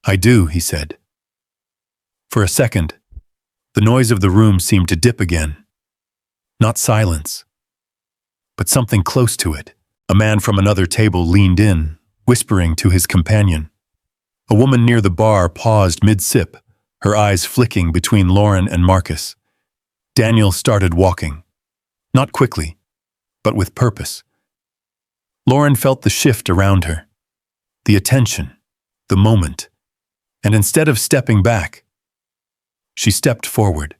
Speaker 1: "I do," he said. For a second, the noise of the room seemed to dip again. Not silence, but something close to it. A man from another table leaned in, whispering to his companion. A woman near the bar paused mid-sip, her eyes flicking between Lauren and Marcus. Daniel started walking. Not quickly, but with purpose. Lauren felt the shift around her, the attention, the moment, and instead of stepping back, she stepped forward.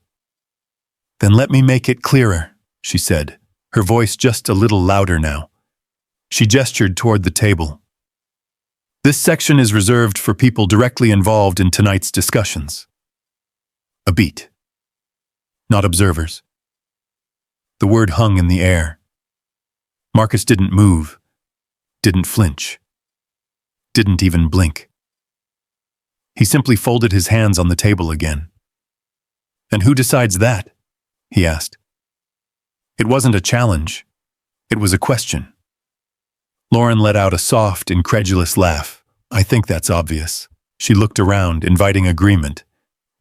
Speaker 1: "Then let me make it clearer," she said, her voice just a little louder now. She gestured toward the table. "This section is reserved for people directly involved in tonight's discussions." A beat. Not observers. The word hung in the air. Marcus didn't move, didn't flinch, didn't even blink. He simply folded his hands on the table again. "And who decides that?" he asked. It wasn't a challenge. It was a question. Lauren let out a soft, incredulous laugh. "I think that's obvious." She looked around, inviting agreement.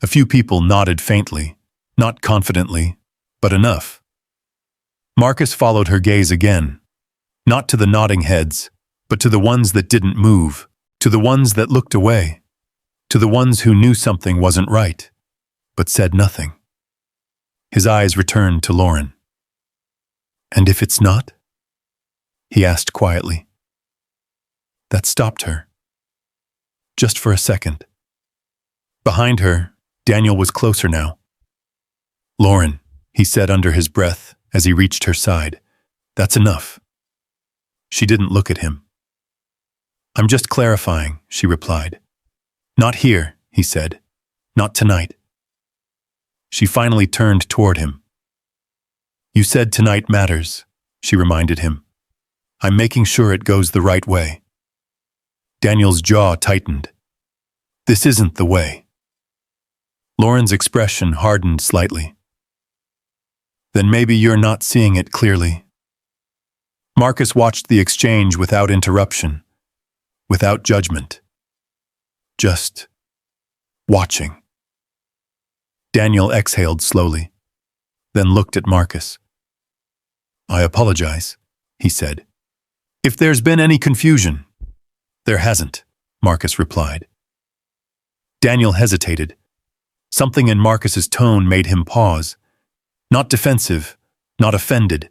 Speaker 1: A few people nodded faintly, not confidently, but enough. Marcus followed her gaze again, not to the nodding heads, but to the ones that didn't move, to the ones that looked away, to the ones who knew something wasn't right, but said nothing. His eyes returned to Lauren. "And if it's not?" he asked quietly. That stopped her. Just for a second. Behind her, Daniel was closer now. "Lauren," he said under his breath as he reached her side, "that's enough." She didn't look at him. "I'm just clarifying," she replied. "Not here," he said. "Not tonight." She finally turned toward him. "You said tonight matters," she reminded him. "I'm making sure it goes the right way." Daniel's jaw tightened. "This isn't the way." Lauren's expression hardened slightly. "Then maybe you're not seeing it clearly." Marcus watched the exchange without interruption, without judgment. Just watching. Daniel exhaled slowly, then looked at Marcus. "I apologize," he said. "If there's been any confusion." "There hasn't," Marcus replied. Daniel hesitated. Something in Marcus's tone made him pause. Not defensive, not offended,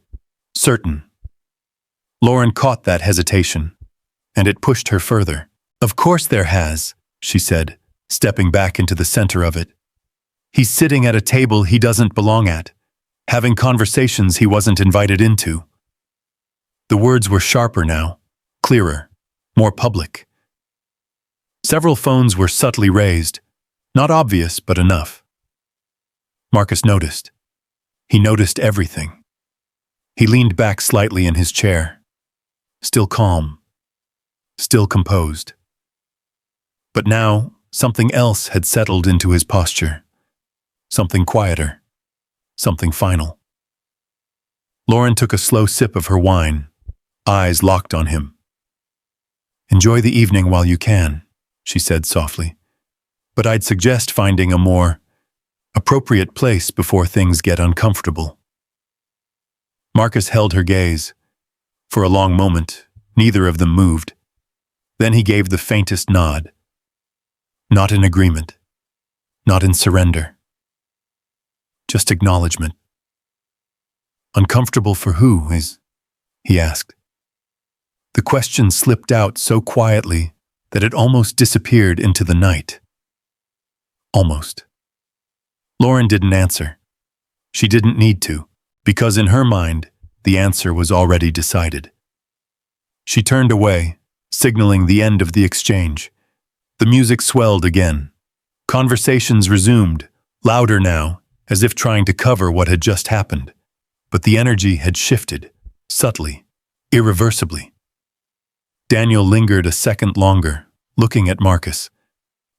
Speaker 1: certain. Lauren caught that hesitation, and it pushed her further. "Of course there has," she said, stepping back into the center of it. "He's sitting at a table he doesn't belong at, having conversations he wasn't invited into." The words were sharper now, clearer, more public. Several phones were subtly raised, not obvious but enough. Marcus noticed. He noticed everything. He leaned back slightly in his chair, still calm, still composed. But now, something else had settled into his posture. Something quieter, something final. Lauren took a slow sip of her wine, eyes locked on him. "Enjoy the evening while you can," she said softly. "But I'd suggest finding a more appropriate place before things get uncomfortable." Marcus held her gaze. For a long moment, neither of them moved. Then he gave the faintest nod. Not in agreement, not in surrender. Just acknowledgement. "Uncomfortable for who, he asked. The question slipped out so quietly that it almost disappeared into the night. Almost. Lauren didn't answer. She didn't need to, because in her mind, the answer was already decided. She turned away, signaling the end of the exchange. The music swelled again. Conversations resumed, louder now, as if trying to cover what had just happened. But the energy had shifted, subtly, irreversibly. Daniel lingered a second longer, looking at Marcus,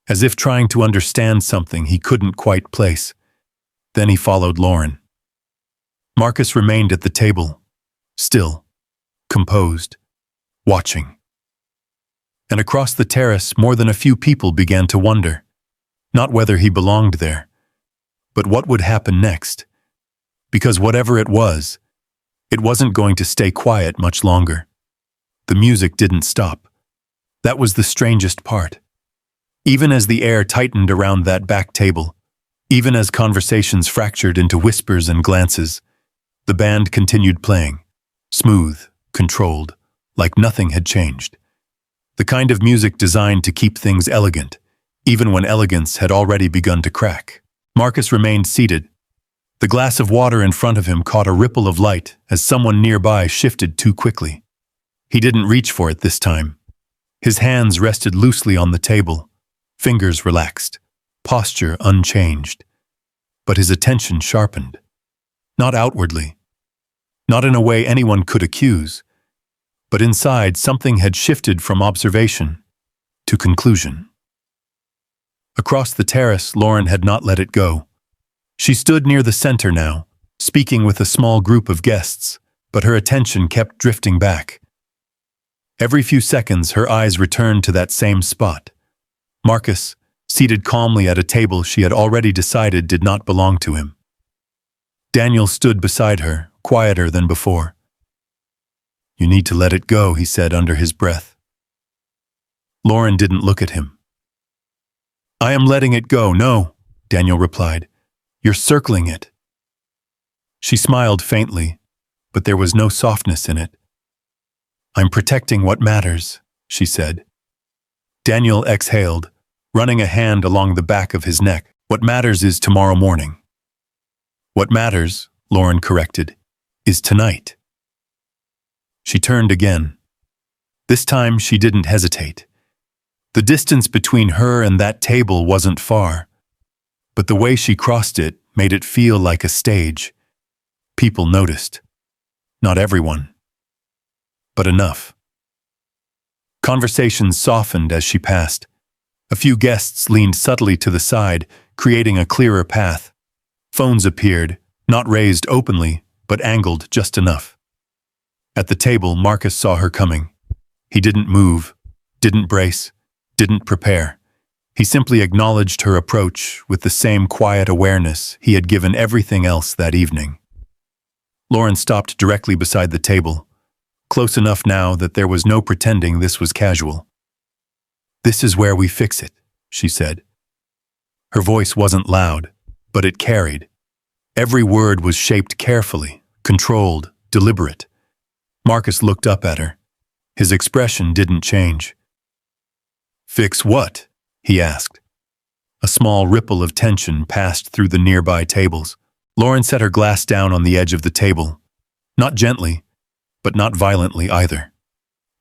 Speaker 1: as if trying to understand something he couldn't quite place. Then he followed Lauren. Marcus remained at the table, still, composed, watching. And across the terrace, more than a few people began to wonder, not whether he belonged there, but what would happen next. Because whatever it wasn't going to stay quiet much longer. The music didn't stop. That was the strangest part. Even as the air tightened around that back table, even as conversations fractured into whispers and glances, the band continued playing, smooth, controlled, like nothing had changed. The kind of music designed to keep things elegant, even when elegance had already begun to crack. Marcus remained seated. The glass of water in front of him caught a ripple of light as someone nearby shifted too quickly. He didn't reach for it this time. His hands rested loosely on the table, fingers relaxed, posture unchanged. But his attention sharpened. Not outwardly, not in a way anyone could accuse, but inside something had shifted from observation to conclusion. Across the terrace, Lauren had not let it go. She stood near the center now, speaking with a small group of guests, but her attention kept drifting back. Every few seconds, her eyes returned to that same spot. Marcus, seated calmly at a table she had already decided did not belong to him. Daniel stood beside her, quieter than before. "You need to let it go," he said under his breath. Lauren didn't look at him. "I am letting it go, no," Daniel replied. "You're circling it." She smiled faintly, but there was no softness in it. "I'm protecting what matters," she said. Daniel exhaled, running a hand along the back of his neck. "What matters is tomorrow morning." "What matters," Lauren corrected, "is tonight." She turned again. This time she didn't hesitate. The distance between her and that table wasn't far, but the way she crossed it made it feel like a stage. People noticed. Not everyone, but enough. Conversations softened as she passed. A few guests leaned subtly to the side, creating a clearer path. Phones appeared, not raised openly, but angled just enough. At the table, Marcus saw her coming. He didn't move, didn't brace, didn't prepare. He simply acknowledged her approach with the same quiet awareness he had given everything else that evening. Lauren stopped directly beside the table, close enough now that there was no pretending this was casual. "This is where we fix it," she said. Her voice wasn't loud, but it carried. Every word was shaped carefully, controlled, deliberate. Marcus looked up at her. His expression didn't change. "Fix what?" he asked. A small ripple of tension passed through the nearby tables. Lauren set her glass down on the edge of the table. Not gently, but not violently either.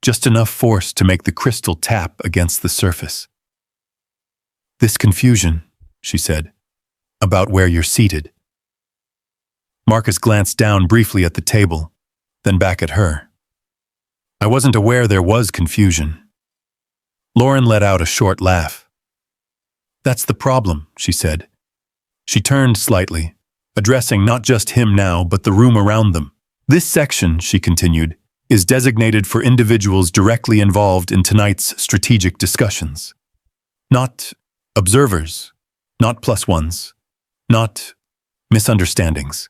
Speaker 1: Just enough force to make the crystal tap against the surface. "This confusion," she said, "about where you're seated." Marcus glanced down briefly at the table, then back at her. "I wasn't aware there was confusion." Lauren let out a short laugh. "That's the problem," she said. She turned slightly, addressing not just him now, but the room around them. "This section," she continued, "is designated for individuals directly involved in tonight's strategic discussions. Not observers, not plus ones, not misunderstandings."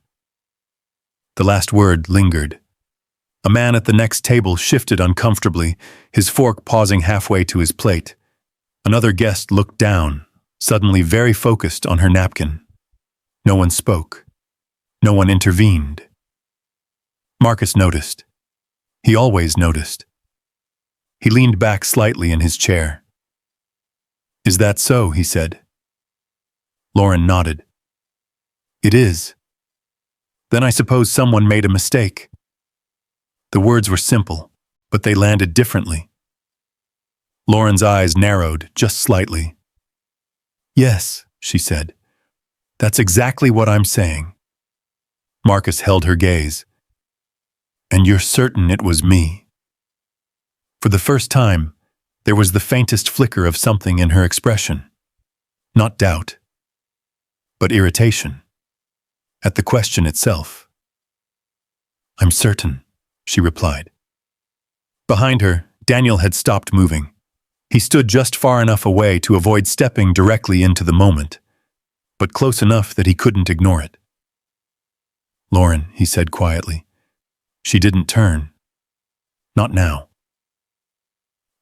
Speaker 1: The last word lingered. A man at the next table shifted uncomfortably, his fork pausing halfway to his plate. Another guest looked down, suddenly very focused on her napkin. No one spoke. No one intervened. Marcus noticed. He always noticed. He leaned back slightly in his chair. "Is that so?" he said. Lauren nodded. "It is." "Then I suppose someone made a mistake." The words were simple, but they landed differently. Lauren's eyes narrowed just slightly. "Yes," she said. "That's exactly what I'm saying." Marcus held her gaze. "And you're certain it was me?" For the first time, there was the faintest flicker of something in her expression. Not doubt, but irritation. At the question itself. "I'm certain," she replied. Behind her, Daniel had stopped moving. He stood just far enough away to avoid stepping directly into the moment, but close enough that he couldn't ignore it. "Lauren," he said quietly. She didn't turn. Not now.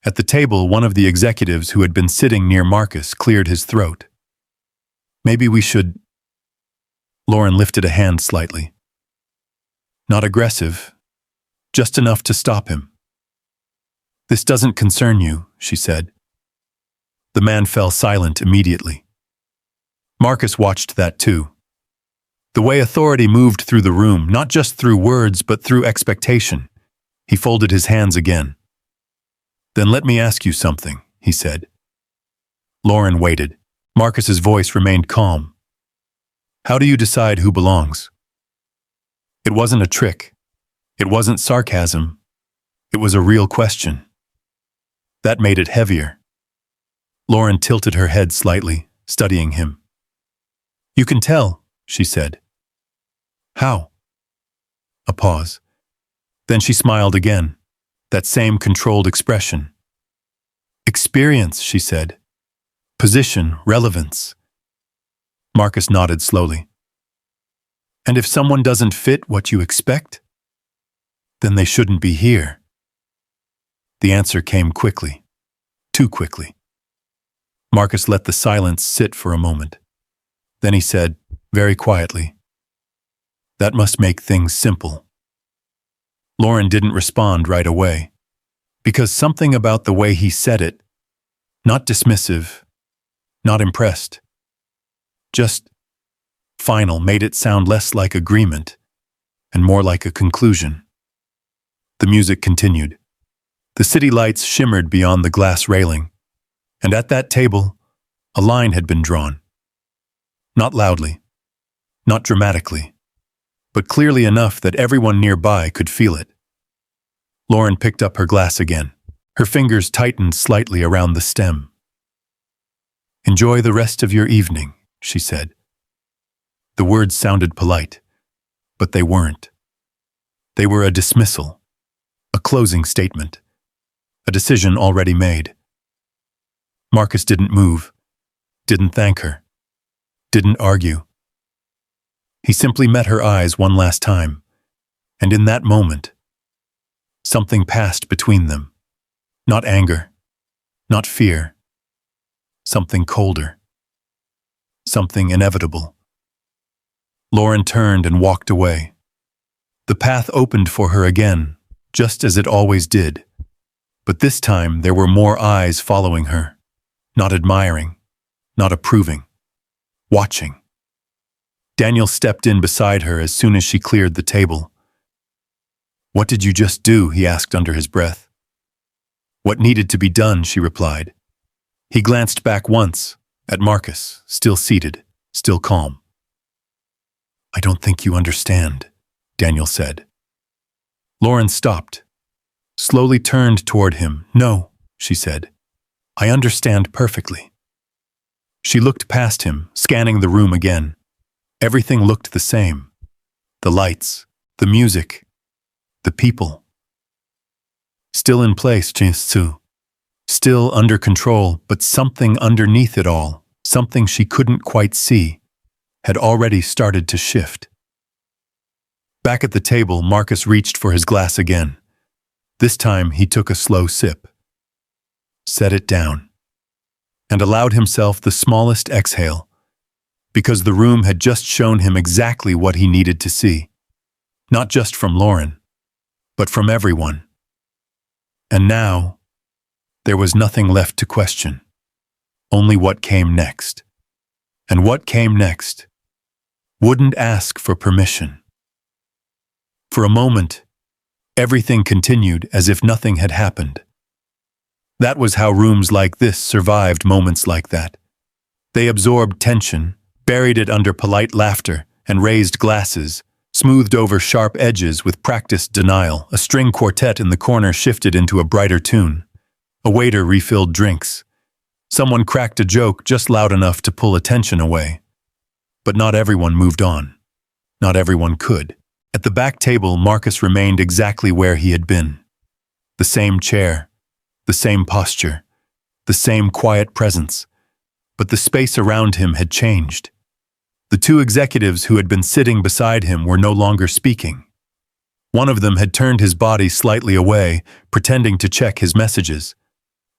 Speaker 1: At the table, one of the executives who had been sitting near Marcus cleared his throat. Maybe we should... Lauren lifted a hand slightly. Not aggressive, just enough to stop him. This doesn't concern you, she said. The man fell silent immediately. Marcus watched that too. The way authority moved through the room, not just through words, but through expectation. He folded his hands again. Then let me ask you something, he said. Lauren waited. Marcus's voice remained calm. How do you decide who belongs? It wasn't a trick. It wasn't sarcasm. It was a real question. That made it heavier. Lauren tilted her head slightly, studying him. You can tell, she said. How? A pause. Then she smiled again, that same controlled expression. Experience, she said. Position, relevance. Marcus nodded slowly. And if someone doesn't fit what you expect, then they shouldn't be here. The answer came quickly, too quickly. Marcus let the silence sit for a moment. Then he said, very quietly, that must make things simple. Lauren didn't respond right away, because something about the way he said it, not dismissive, not impressed, just final, made it sound less like agreement and more like a conclusion. The music continued. The city lights shimmered beyond the glass railing, and at that table, a line had been drawn. Not loudly, not dramatically, but clearly enough that everyone nearby could feel it. Lauren picked up her glass again. Her fingers tightened slightly around the stem. Enjoy the rest of your evening, she said. The words sounded polite, but they weren't. They were a dismissal, a closing statement, a decision already made. Marcus didn't move, didn't thank her, didn't argue. He simply met her eyes one last time, and in that moment, something passed between them. Not anger, not fear, something colder, something inevitable. Lauren turned and walked away. The path opened for her again, just as it always did. But this time there were more eyes following her, not admiring, not approving, watching. Daniel stepped in beside her as soon as she cleared the table. What did you just do? He asked under his breath. What needed to be done, she replied. He glanced back once, at Marcus, still seated, still calm. I don't think you understand, Daniel said. Lauren stopped, slowly turned toward him. No, she said. I understand perfectly. She looked past him, scanning the room again. Everything looked the same. The lights, the music, the people. Still in place, Jinsu. Still under control, but something underneath it all, something she couldn't quite see, had already started to shift. Back at the table, Marcus reached for his glass again. This time he took a slow sip, set it down, and allowed himself the smallest exhale, because the room had just shown him exactly what he needed to see, not just from Lauren, but from everyone. And now, there was nothing left to question, only what came next. And what came next wouldn't ask for permission. For a moment, everything continued as if nothing had happened. That was how rooms like this survived moments like that. They absorbed tension, buried it under polite laughter and raised glasses, smoothed over sharp edges with practiced denial. A string quartet in the corner shifted into a brighter tune. A waiter refilled drinks. Someone cracked a joke just loud enough to pull attention away. But not everyone moved on. Not everyone could. At the back table, Marcus remained exactly where he had been. The same chair, the same posture, the same quiet presence. But the space around him had changed. The two executives who had been sitting beside him were no longer speaking. One of them had turned his body slightly away, pretending to check his messages.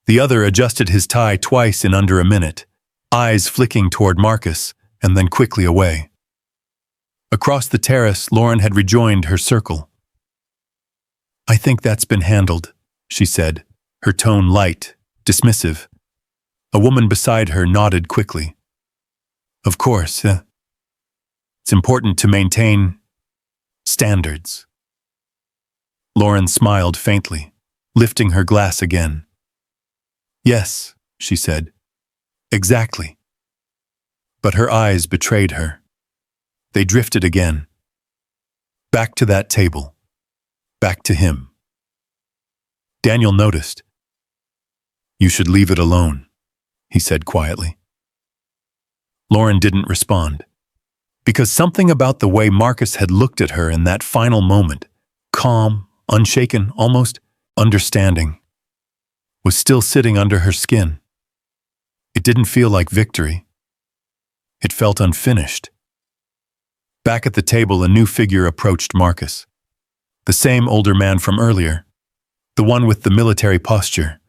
Speaker 1: The other adjusted his tie twice in under a minute, eyes flicking toward Marcus and then quickly away. Across the terrace, Lauren had rejoined her circle. "I think that's been handled," she said, her tone light, dismissive. A woman beside her nodded quickly. "Of course, it's important to maintain standards." Lauren smiled faintly, lifting her glass again. "Yes," she said. "Exactly." But her eyes betrayed her. They drifted again. Back to that table. Back to him. Daniel noticed. "You should leave it alone," he said quietly. Lauren didn't respond, because something about the way Marcus had looked at her in that final moment, calm, unshaken, almost understanding, was still sitting under her skin. It didn't feel like victory. It felt unfinished. Back at the table, a new figure approached Marcus. The same older man from earlier, the one with the military posture.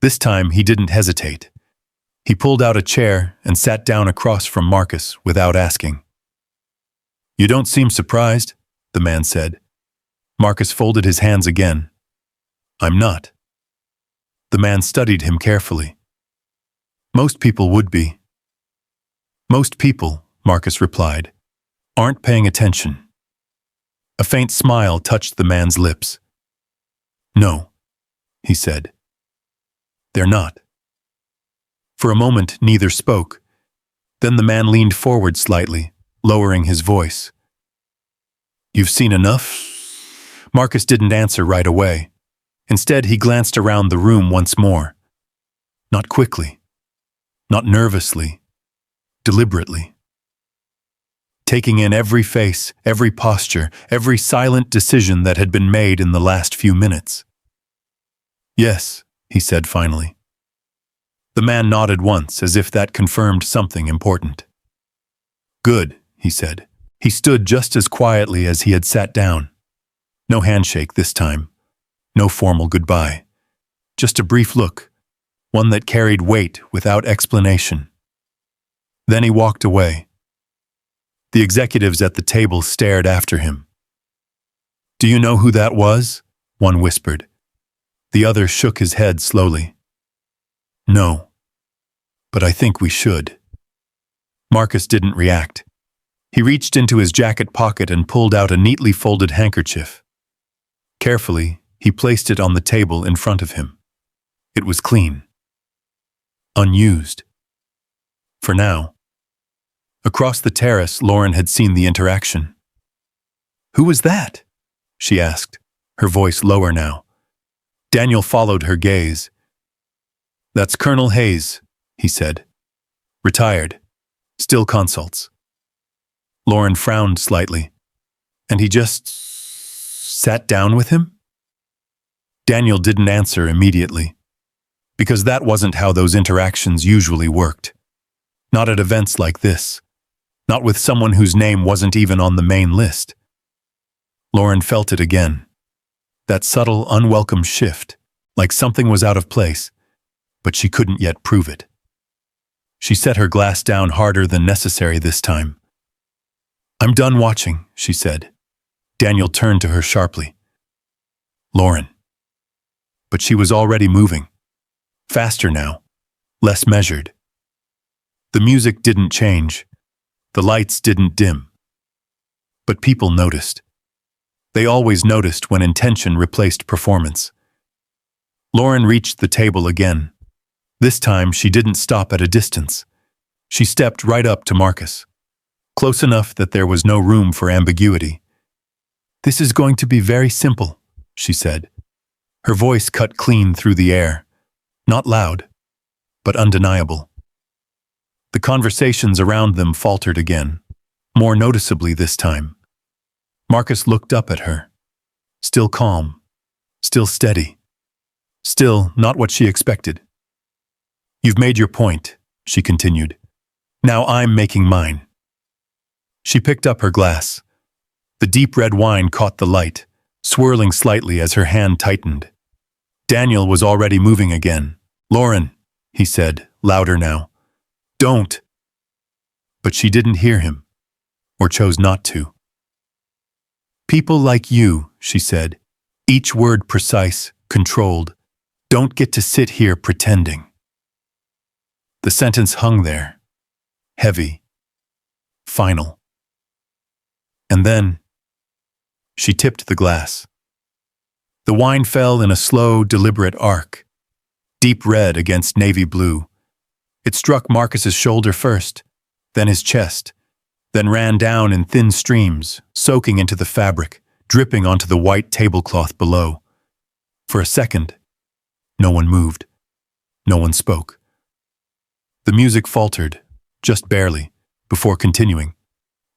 Speaker 1: This time, he didn't hesitate. He pulled out a chair and sat down across from Marcus without asking. "You don't seem surprised," the man said. Marcus folded his hands again. "I'm not." The man studied him carefully. "Most people would be." "Most people," Marcus replied, "aren't paying attention." A faint smile touched the man's lips. "No," he said. "They're not." For a moment, neither spoke. Then the man leaned forward slightly, lowering his voice. "You've seen enough?" Marcus didn't answer right away. Instead, he glanced around the room once more. Not quickly, not nervously, deliberately. Taking in every face, every posture, every silent decision that had been made in the last few minutes. "Yes," he said finally. The man nodded once, as if that confirmed something important. "Good," he said. He stood just as quietly as he had sat down. No handshake this time. No formal goodbye. Just a brief look, one that carried weight without explanation. Then he walked away. The executives at the table stared after him. "Do you know who that was?" one whispered. The other shook his head slowly. "No, but I think we should." Marcus didn't react. He reached into his jacket pocket and pulled out a neatly folded handkerchief. Carefully, he placed it on the table in front of him. It was clean. Unused. For now. Across the terrace, Lauren had seen the interaction. "Who was that?" she asked, her voice lower now. Daniel followed her gaze. "That's Colonel Hayes," he said. "Retired. Still consults." Lauren frowned slightly. "And he just sat down with him?" Daniel didn't answer immediately, because that wasn't how those interactions usually worked. Not at events like this. Not with someone whose name wasn't even on the main list. Lauren felt it again. That subtle, unwelcome shift, like something was out of place, but she couldn't yet prove it. She set her glass down harder than necessary this time. "I'm done watching," she said. Daniel turned to her sharply. "Lauren." But she was already moving. Faster now. Less measured. The music didn't change. The lights didn't dim. But people noticed. They always noticed when intention replaced performance. Lauren reached the table again. This time she didn't stop at a distance. She stepped right up to Marcus. Close enough that there was no room for ambiguity. "This is going to be very simple," she said. Her voice cut clean through the air. Not loud, but undeniable. The conversations around them faltered again, more noticeably this time. Marcus looked up at her. Still calm. Still steady. Still not what she expected. "You've made your point," she continued. "Now I'm making mine." She picked up her glass. The deep red wine caught the light, swirling slightly as her hand tightened. Daniel was already moving again, "Lauren," he said, louder now. "Don't." But she didn't hear him, or chose not to. "People like you," she said, each word precise, controlled, "don't get to sit here pretending." The sentence hung there, heavy, final. And then she tipped the glass. The wine fell in a slow, deliberate arc, deep red against navy blue. It struck Marcus's shoulder first, then his chest, then ran down in thin streams, soaking into the fabric, dripping onto the white tablecloth below. For a second, no one moved. No one spoke. The music faltered, just barely, before continuing.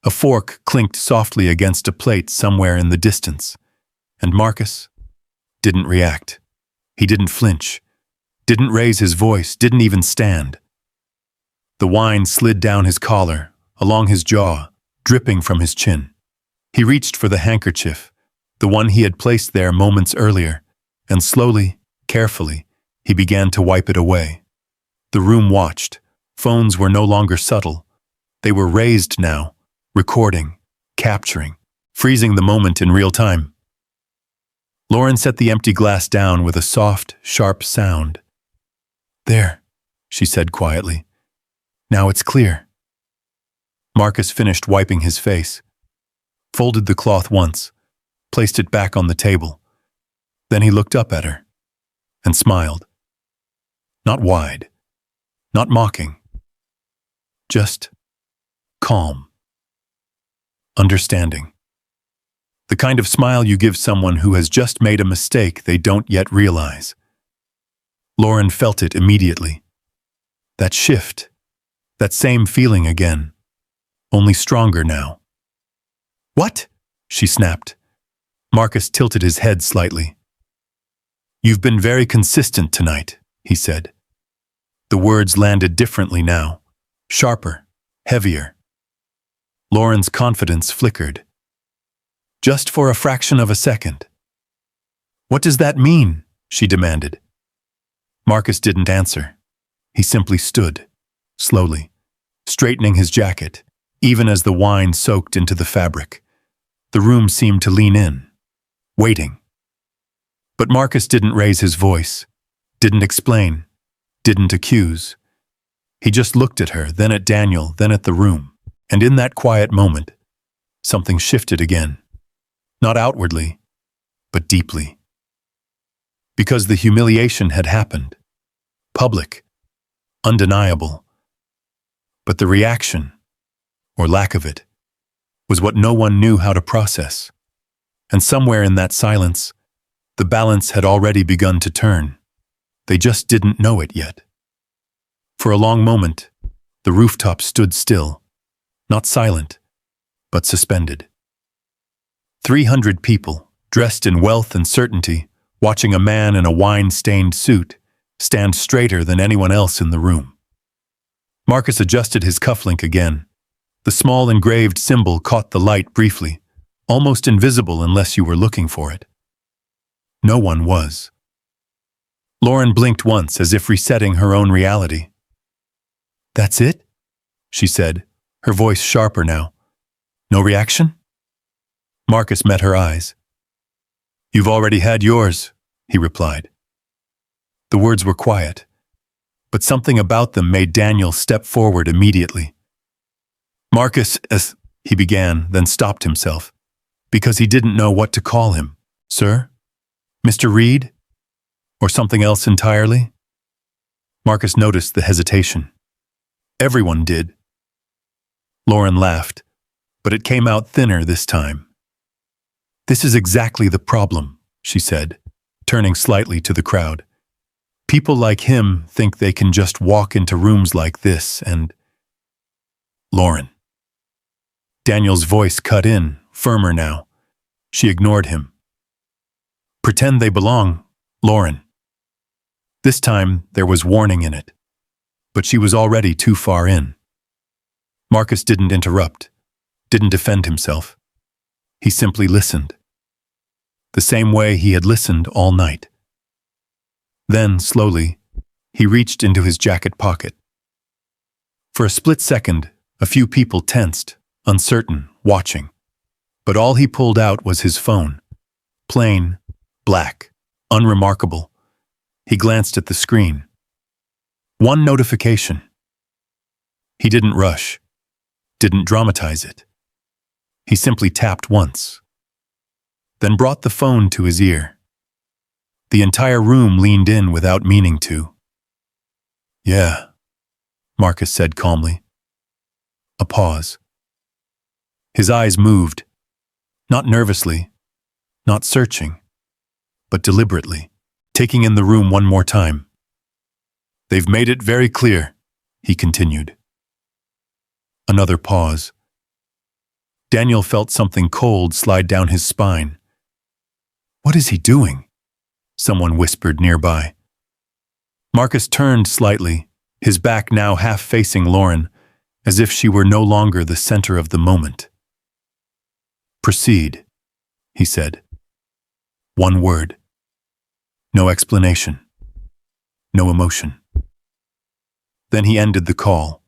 Speaker 1: A fork clinked softly against a plate somewhere in the distance, and Marcus didn't react. He didn't flinch, didn't raise his voice, didn't even stand. The wine slid down his collar, along his jaw, dripping from his chin. He reached for the handkerchief, the one he had placed there moments earlier, and slowly, carefully, he began to wipe it away. The room watched. Phones were no longer subtle. They were raised now, recording, capturing, freezing the moment in real time. Lauren set the empty glass down with a soft, sharp sound. "There," she said quietly. "Now it's clear." Marcus finished wiping his face, folded the cloth once, placed it back on the table. Then he looked up at her and smiled. Not wide, not mocking, just calm, understanding. The kind of smile you give someone who has just made a mistake they don't yet realize. Lauren felt it immediately. That shift, that same feeling again, only stronger now. "What?" she snapped. Marcus tilted his head slightly. "You've been very consistent tonight," he said. The words landed differently now, sharper, heavier. Lauren's confidence flickered. Just for a fraction of a second. "What does that mean?" she demanded. Marcus didn't answer. He simply stood, slowly, straightening his jacket, even as the wine soaked into the fabric. The room seemed to lean in, waiting. But Marcus didn't raise his voice, didn't explain, didn't accuse. He just looked at her, then at Daniel, then at the room. And in that quiet moment, something shifted again. Not outwardly, but deeply. Because the humiliation had happened. Public, undeniable. But the reaction, or lack of it, was what no one knew how to process. And somewhere in that silence, the balance had already begun to turn. They just didn't know it yet. For a long moment, the rooftop stood still, not silent, but suspended. 300 people, dressed in wealth and certainty, watching a man in a wine-stained suit stand straighter than anyone else in the room. Marcus adjusted his cufflink again. The small engraved symbol caught the light briefly, almost invisible unless you were looking for it. No one was. Lauren blinked once as if resetting her own reality. "That's it?" she said, her voice sharper now. "No reaction?" Marcus met her eyes. "You've already had yours," he replied. The words were quiet, but something about them made Daniel step forward immediately. "Marcus," he began, then stopped himself, because he didn't know what to call him. "Sir? Mr. Reed? Or something else entirely?" Marcus noticed the hesitation. Everyone did. Lauren laughed, but it came out thinner this time. "This is exactly the problem," she said, turning slightly to the crowd. "People like him think they can just walk into rooms like this and—" "Lauren." Daniel's voice cut in, firmer now. She ignored him. "Pretend they belong, Lauren." This time there was warning in it, but she was already too far in. Marcus didn't interrupt, didn't defend himself. He simply listened. The same way he had listened all night. Then, slowly, He reached into his jacket pocket. For a split second, a few people tensed, uncertain, watching. But all he pulled out was his phone. Plain, black, unremarkable. He glanced at the screen. One notification. He didn't rush, didn't dramatize it. He simply tapped once, then brought the phone to his ear. The entire room leaned in without meaning to. "Yeah," Marcus said calmly. A pause. His eyes moved, not nervously, not searching, but deliberately, taking in the room one more time. "They've made it very clear," he continued. Another pause. Daniel felt something cold slide down his spine. "What is he doing?" someone whispered nearby. Marcus turned slightly, his back now half facing Lauren, as if she were no longer the center of the moment. "Proceed," he said. One word. No explanation. No emotion. Then he ended the call,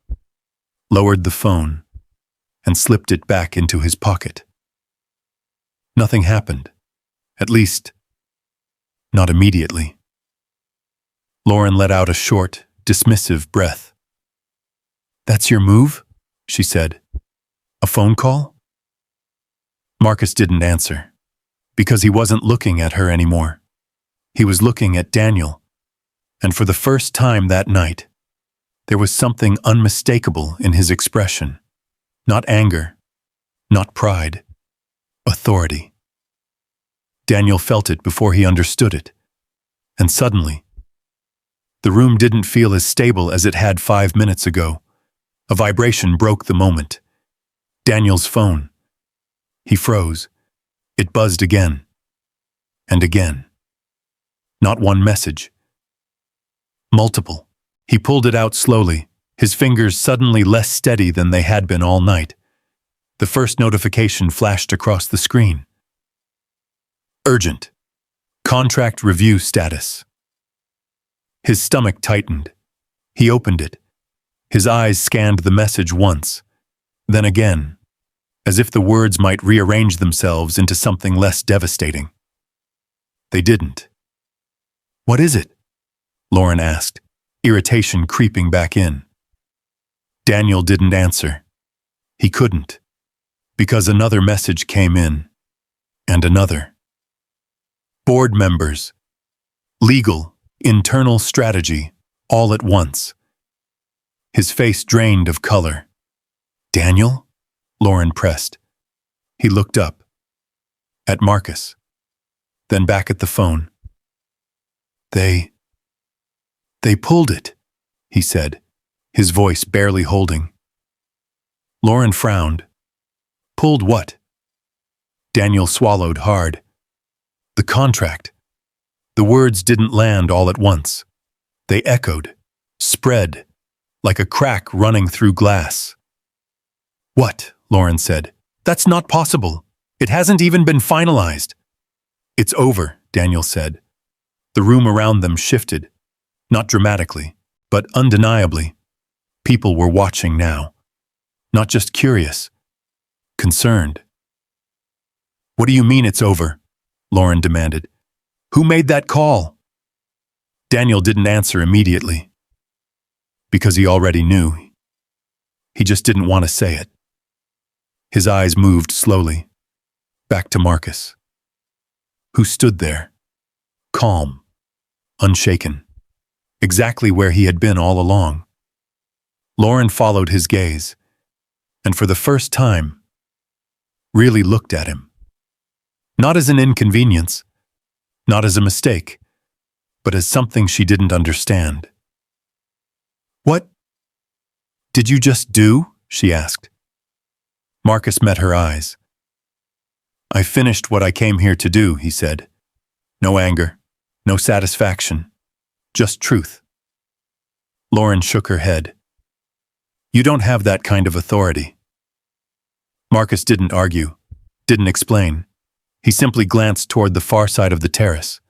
Speaker 1: lowered the phone, and slipped it back into his pocket. Nothing happened, at least, not immediately. Lauren let out a short, dismissive breath. "That's your move?" she said. "A phone call?" Marcus didn't answer, because he wasn't looking at her anymore. He was looking at Daniel, and for the first time that night, there was something unmistakable in his expression. Not anger, not pride, authority. Daniel felt it before he understood it, and suddenly, the room didn't feel as stable as it had 5 minutes ago. A vibration broke the moment. Daniel's phone. He froze. It buzzed again, and again. Not one message. Multiple. He pulled it out slowly, his fingers suddenly less steady than they had been all night. The first notification flashed across the screen. Urgent. Contract review status. His stomach tightened. He opened it. His eyes scanned the message once, then again, as if the words might rearrange themselves into something less devastating. They didn't. "What is it?" Lauren asked, irritation creeping back in. Daniel didn't answer. He couldn't, because another message came in, and another. Board members. Legal, internal strategy, all at once. His face drained of color. "Daniel?" Lauren pressed. He looked up. At Marcus. Then back at the phone. They pulled it," he said, his voice barely holding. Lauren frowned. "Pulled what?" Daniel swallowed hard. "The contract." The words didn't land all at once. They echoed, spread, like a crack running through glass. "What?" Lauren said. "That's not possible. It hasn't even been finalized." "It's over," Daniel said. The room around them shifted, not dramatically, but undeniably. People were watching now. Not just curious, concerned. "What do you mean it's over?" Lauren demanded. "Who made that call?" Daniel didn't answer immediately. Because he already knew. He just didn't want to say it. His eyes moved slowly, back to Marcus, who stood there, calm, unshaken, exactly where he had been all along. Lauren followed his gaze, and for the first time, really looked at him. Not as an inconvenience, not as a mistake, but as something she didn't understand. "What did you just do?" she asked. Marcus met her eyes. "I finished what I came here to do," he said. No anger, no satisfaction, just truth. Lauren shook her head. "You don't have that kind of authority." Marcus didn't argue, didn't explain. He simply glanced toward the far side of the terrace,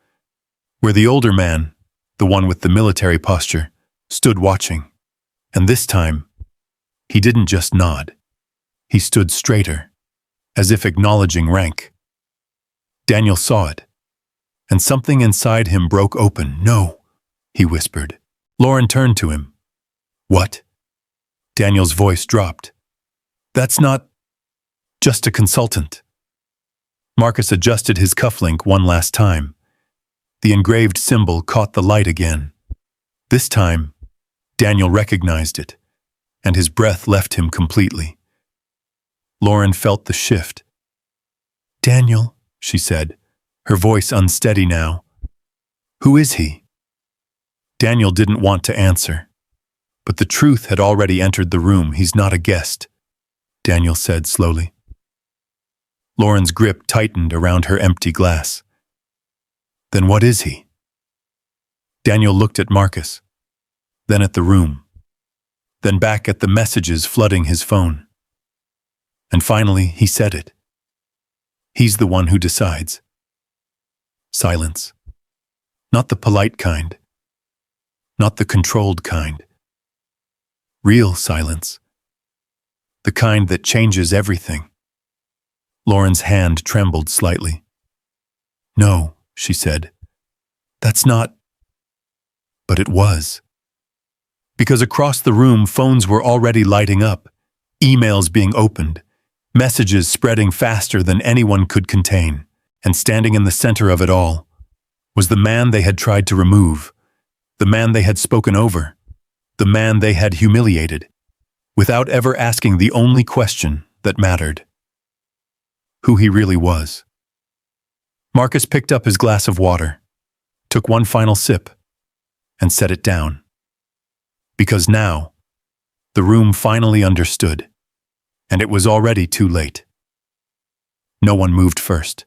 Speaker 1: where the older man, the one with the military posture, stood watching. And this time, he didn't just nod. He stood straighter, as if acknowledging rank. Daniel saw it, and something inside him broke open. "No," he whispered. Lauren turned to him. "What?" Daniel's voice dropped. "That's not just a consultant." Marcus adjusted his cufflink one last time. The engraved symbol caught the light again. This time, Daniel recognized it, and his breath left him completely. Lauren felt the shift. "Daniel," she said, her voice unsteady now. "Who is he?" Daniel didn't want to answer, but the truth had already entered the room. "He's not a guest," Daniel said slowly. Lauren's grip tightened around her empty glass. "Then what is he?" Daniel looked at Marcus, then at the room, then back at the messages flooding his phone. And finally, he said it. "He's the one who decides." Silence. Not the polite kind. Not the controlled kind. Real silence. The kind that changes everything. Lauren's hand trembled slightly. "No," she said. "That's not..." But it was. Because across the room, phones were already lighting up, emails being opened, messages spreading faster than anyone could contain, and standing in the center of it all was the man they had tried to remove, the man they had spoken over, the man they had humiliated, without ever asking the only question that mattered: who he really was. Marcus picked up his glass of water, took one final sip, and set it down. Because now, the room finally understood, and it was already too late. No one moved first.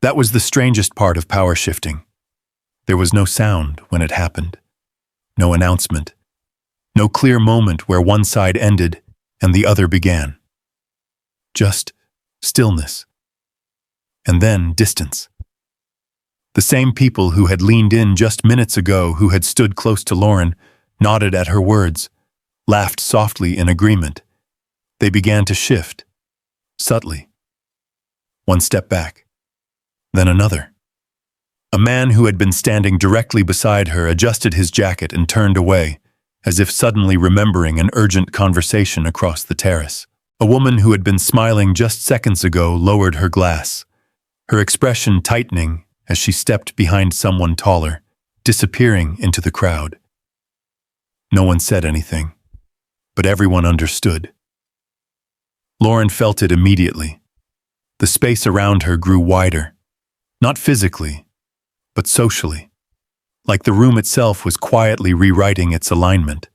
Speaker 1: That was the strangest part of power shifting. There was no sound when it happened, no announcement, no clear moment where one side ended and the other began. Just stillness. And then distance. The same people who had leaned in just minutes ago, who had stood close to Lauren, nodded at her words, laughed softly in agreement. They began to shift, subtly. One step back, then another. A man who had been standing directly beside her adjusted his jacket and turned away, as if suddenly remembering an urgent conversation across the terrace. A woman who had been smiling just seconds ago lowered her glass, her expression tightening as she stepped behind someone taller, disappearing into the crowd. No one said anything, but everyone understood. Lauren felt it immediately. The space around her grew wider, not physically, but socially, like the room itself was quietly rewriting its alignment.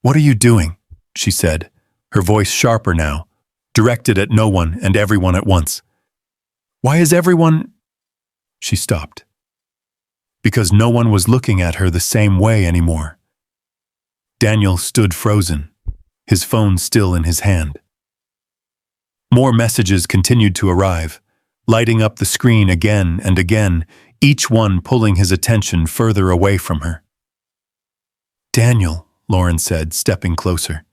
Speaker 1: "What are you doing?" she said, her voice sharper now, directed at no one and everyone at once. "Why is everyone..." She stopped. Because no one was looking at her the same way anymore. Daniel stood frozen, his phone still in his hand. More messages continued to arrive, lighting up the screen again and again, each one pulling his attention further away from her. "Daniel," Lauren said, stepping closer.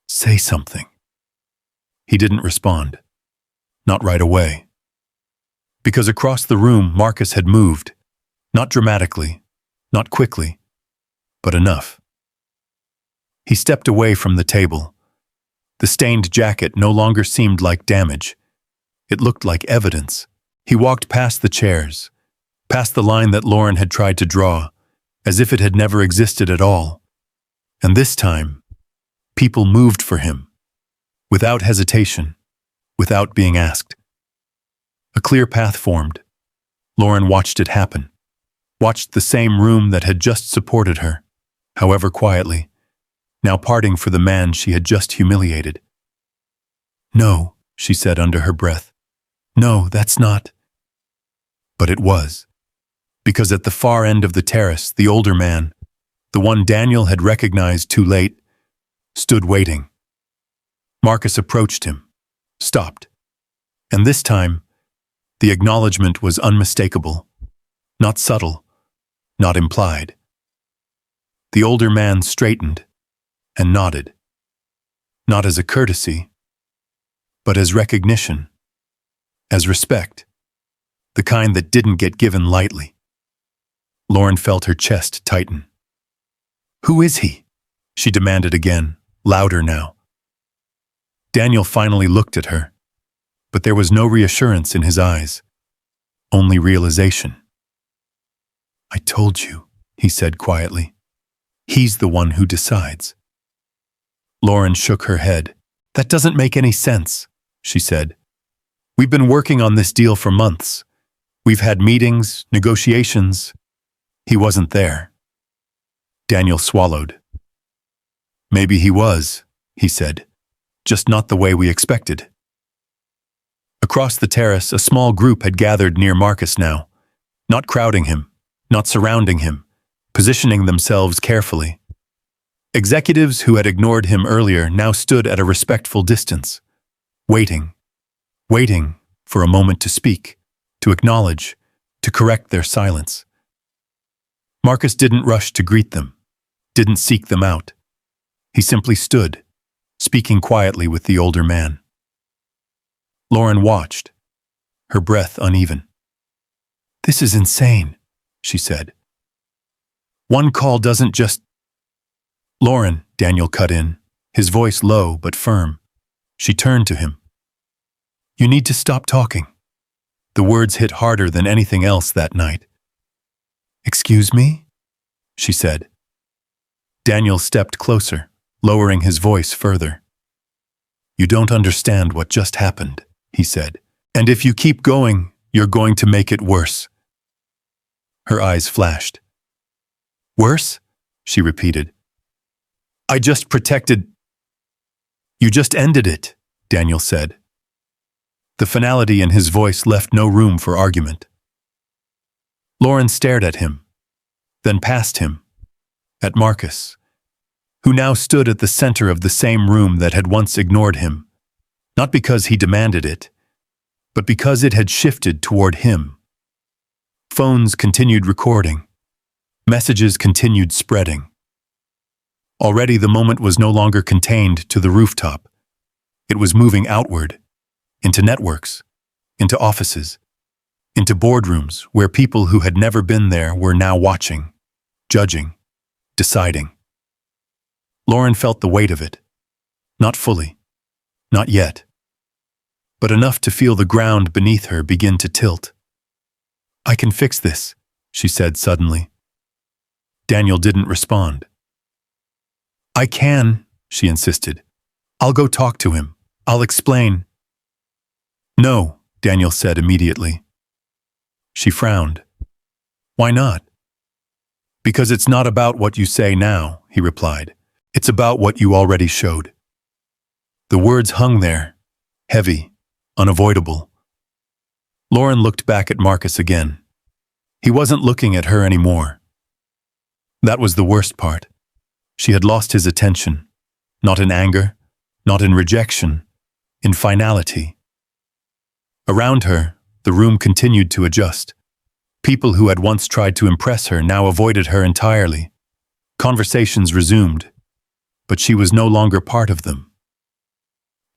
Speaker 1: "Say something." He didn't respond. Not right away. Because across the room, Marcus had moved. Not dramatically, not quickly, but enough. He stepped away from the table. The stained jacket no longer seemed like damage. It looked like evidence. He walked past the chairs, past the line that Lauren had tried to draw, as if it had never existed at all. And this time, people moved for him, without hesitation, without being asked. A clear path formed. Lauren watched it happen, watched the same room that had just supported her, however quietly, now parting for the man she had just humiliated. "No," she said under her breath. "No, that's not..." But it was. Because at the far end of the terrace, the older man, the one Daniel had recognized too late, stood waiting. Marcus approached him, stopped. And this time, the acknowledgement was unmistakable, not subtle, not implied. The older man straightened and nodded, not as a courtesy, but as recognition, as respect, the kind that didn't get given lightly. Lauren felt her chest tighten. "Who is he?" she demanded again, louder now. Daniel finally looked at her, but there was no reassurance in his eyes, only realization. "I told you," he said quietly. "He's the one who decides." Lauren shook her head. "That doesn't make any sense," she said. "We've been working on this deal for months. We've had meetings, negotiations. He wasn't there." Daniel swallowed. "Maybe he was," he said, "just not the way we expected." Across the terrace, a small group had gathered near Marcus now, not crowding him, not surrounding him, positioning themselves carefully. Executives who had ignored him earlier now stood at a respectful distance, waiting for a moment to speak, to acknowledge, to correct their silence. Marcus didn't rush to greet them, didn't seek them out. He simply stood, speaking quietly with the older man. Lauren watched, her breath uneven. "This is insane," she said. "One call doesn't just—" "Lauren," Daniel cut in, his voice low but firm. She turned to him. "You need to stop talking." The words hit harder than anything else that night. "Excuse me?" she said. Daniel stepped closer, lowering his voice further. "You don't understand what just happened," he said. "And if you keep going, you're going to make it worse." Her eyes flashed. "Worse?" she repeated. "I just protected—" "You just ended it," Daniel said. The finality in his voice left no room for argument. Lauren stared at him, then past him, at Marcus, who now stood at the center of the same room that had once ignored him, not because he demanded it, but because it had shifted toward him. Phones continued recording. Messages continued spreading. Already the moment was no longer contained to the rooftop. It was moving outward, into networks, into offices, into boardrooms where people who had never been there were now watching, judging, deciding. Lauren felt the weight of it. Not fully, not yet, but enough to feel the ground beneath her begin to tilt. "I can fix this," she said suddenly. Daniel didn't respond. "I can," she insisted. "I'll go talk to him. I'll explain." "No," Daniel said immediately. She frowned. "Why not?" "Because it's not about what you say now," he replied. "It's about what you already showed." The words hung there, heavy, unavoidable. Lauren looked back at Marcus again. He wasn't looking at her anymore. That was the worst part. She had lost his attention, not in anger, not in rejection, in finality. Around her, the room continued to adjust. People who had once tried to impress her now avoided her entirely. Conversations resumed, but she was no longer part of them.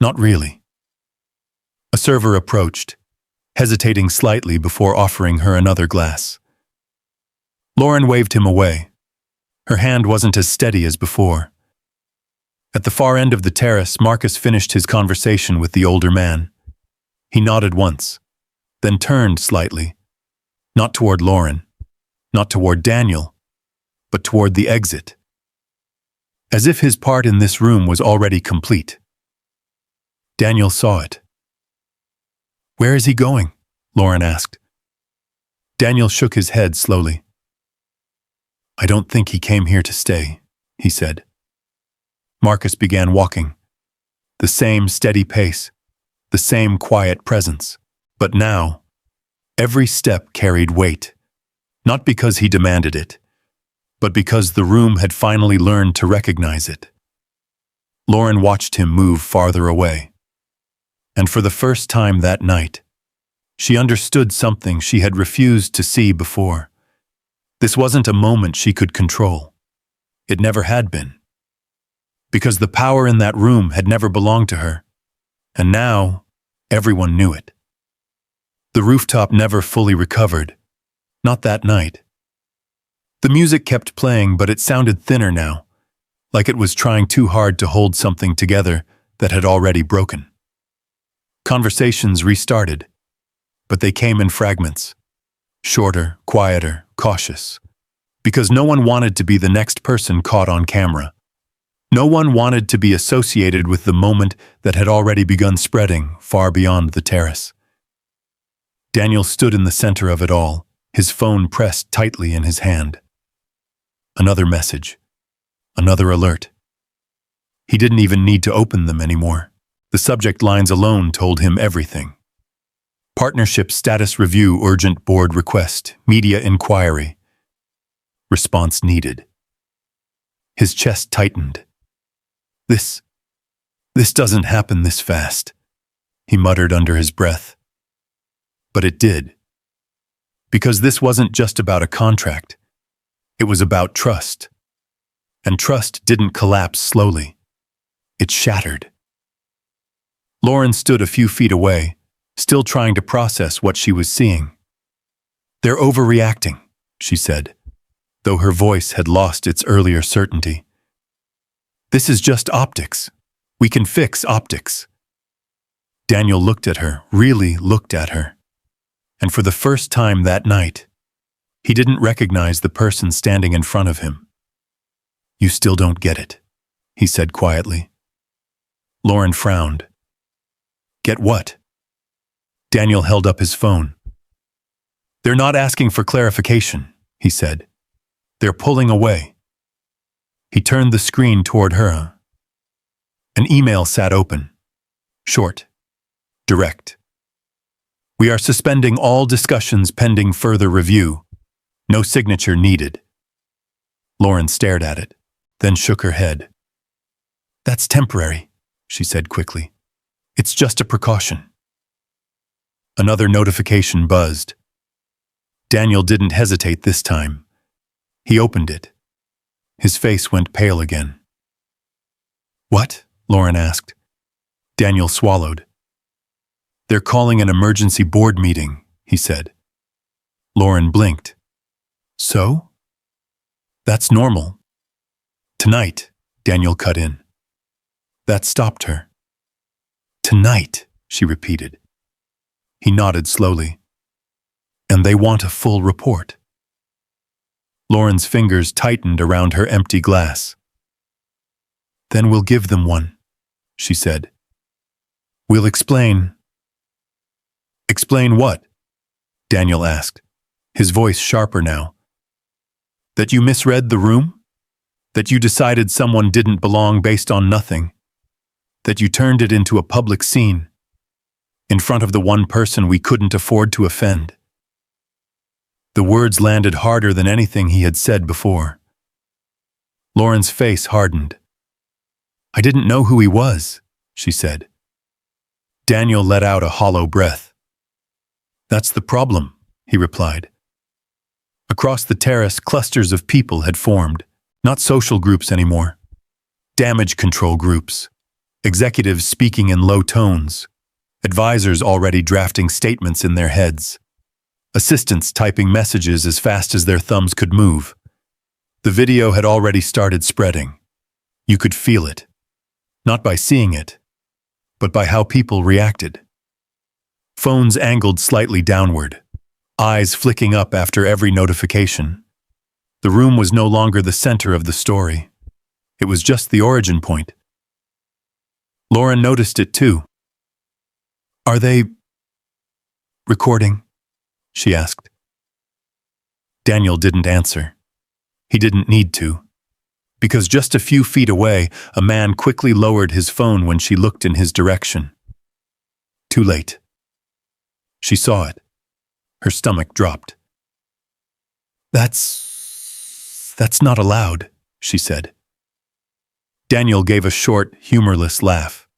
Speaker 1: Not really. A server approached, hesitating slightly before offering her another glass. Lauren waved him away. Her hand wasn't as steady as before. At the far end of the terrace, Marcus finished his conversation with the older man. He nodded once, then turned slightly, not toward Lauren, not toward Daniel, but toward the exit. As if his part in this room was already complete. Daniel saw it. "Where is he going?" Lauren asked. Daniel shook his head slowly. "I don't think he came here to stay," he said. Marcus began walking. The same steady pace, the same quiet presence. But now, every step carried weight, not because he demanded it, but because the room had finally learned to recognize it. Lauren watched him move farther away. And for the first time that night, she understood something she had refused to see before. This wasn't a moment she could control. It never had been. Because the power in that room had never belonged to her. And now, everyone knew it. The rooftop never fully recovered. Not that night. The music kept playing, but it sounded thinner now, like it was trying too hard to hold something together that had already broken. Conversations restarted, but they came in fragments. Shorter, quieter, cautious. Because no one wanted to be the next person caught on camera. No one wanted to be associated with the moment that had already begun spreading far beyond the terrace. Daniel stood in the center of it all, his phone pressed tightly in his hand. Another message. Another alert. He didn't even need to open them anymore. The subject lines alone told him everything. Partnership status review, urgent board request, media inquiry. Response needed. His chest tightened. This doesn't happen this fast, he muttered under his breath. But it did. Because this wasn't just about a contract. It was about trust. And trust didn't collapse slowly. It shattered. Lauren stood a few feet away, still trying to process what she was seeing. "They're overreacting," she said, though her voice had lost its earlier certainty. "This is just optics. We can fix optics." Daniel looked at her, really looked at her. And for the first time that night, he didn't recognize the person standing in front of him. "You still don't get it," he said quietly. Lauren frowned. "Get what?" Daniel held up his phone. "They're not asking for clarification," he said. "They're pulling away." He turned the screen toward her. An email sat open. Short. Direct. "We are suspending all discussions pending further review. No signature needed." Lauren stared at it, then shook her head. "That's temporary," she said quickly. "It's just a precaution." Another notification buzzed. Daniel didn't hesitate this time. He opened it. His face went pale again. "What?" Lauren asked. Daniel swallowed. "They're calling an emergency board meeting," he said. Lauren blinked. "So?" "That's normal." "Tonight," Daniel cut in. That stopped her. "Tonight," she repeated. He nodded slowly. "And they want a full report." Lauren's fingers tightened around her empty glass. "Then we'll give them one," she said. "We'll explain." "Explain what?" Daniel asked, his voice sharper now. "That you misread the room? That you decided someone didn't belong based on nothing? That you turned it into a public scene? In front of the one person we couldn't afford to offend?" The words landed harder than anything he had said before. Lauren's face hardened. "I didn't know who he was," she said. Daniel let out a hollow breath. "That's the problem," he replied. Across the terrace, clusters of people had formed, not social groups anymore. Damage control groups, executives speaking in low tones, advisors already drafting statements in their heads, assistants typing messages as fast as their thumbs could move. The video had already started spreading. You could feel it, not by seeing it, but by how people reacted. Phones angled slightly downward, eyes flicking up after every notification. The room was no longer the center of the story. It was just the origin point. Lauren noticed it too. "Are they recording?" she asked. Daniel didn't answer. He didn't need to. Because just a few feet away, a man quickly lowered his phone when she looked in his direction. Too late. She saw it. Her stomach dropped. That's not allowed," she said. Daniel gave a short, humorless laugh.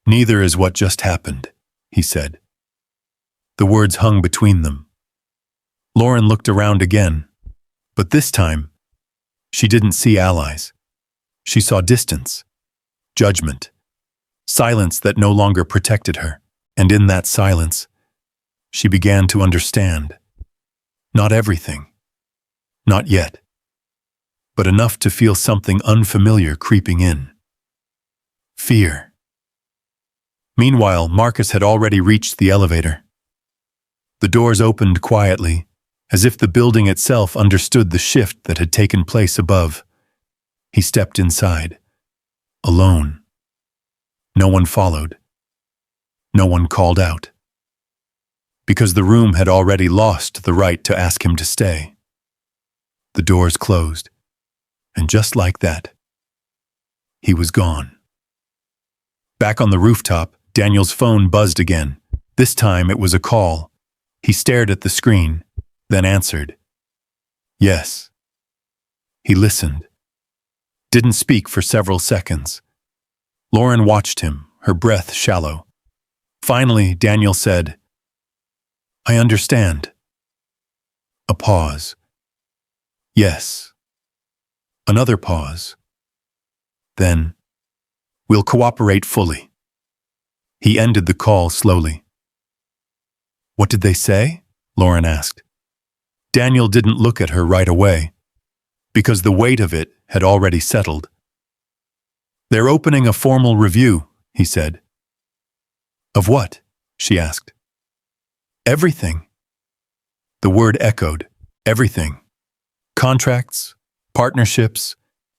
Speaker 1: "Neither is what just happened," he said. The words hung between them. Lauren looked around again, But this time, she didn't see allies. She saw distance, judgment, silence that no longer protected her. And in that silence, she began to understand. Not everything. Not yet. But enough to feel something unfamiliar creeping in. Fear. Meanwhile, Marcus had already reached the elevator. The doors opened quietly, as if the building itself understood the shift that had taken place above. He stepped inside, alone. No one followed. No one called out. Because the room had already lost the right to ask him to stay. The doors closed, and just like that, he was gone. Back on the rooftop, Daniel's phone buzzed again. This time it was a call. He stared at the screen, then answered. Yes. He listened. Didn't speak for several seconds. Lauren watched him, her breath shallow. Finally, Daniel said, I understand. A pause. Yes. Another pause. Then, we'll cooperate fully. He ended the call slowly. What did they say? Lauren asked. Daniel didn't look at her right away, because the weight of it had already settled. They're opening a formal review, he said. Of what? She asked. Everything. The word echoed. Everything. Contracts, partnerships,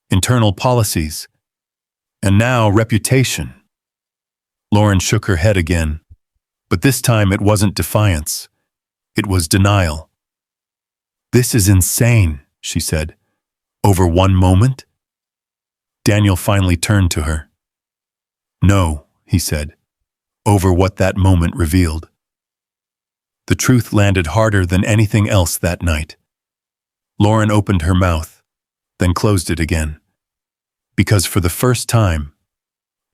Speaker 1: internal policies, and now reputation. Lauren shook her head again, but this time it wasn't defiance. It was denial. This is insane, she said. Over one moment? Daniel finally turned to her. No, he said, over what that moment revealed. The truth landed harder than anything else that night. Lauren opened her mouth, then closed it again. Because for the first time,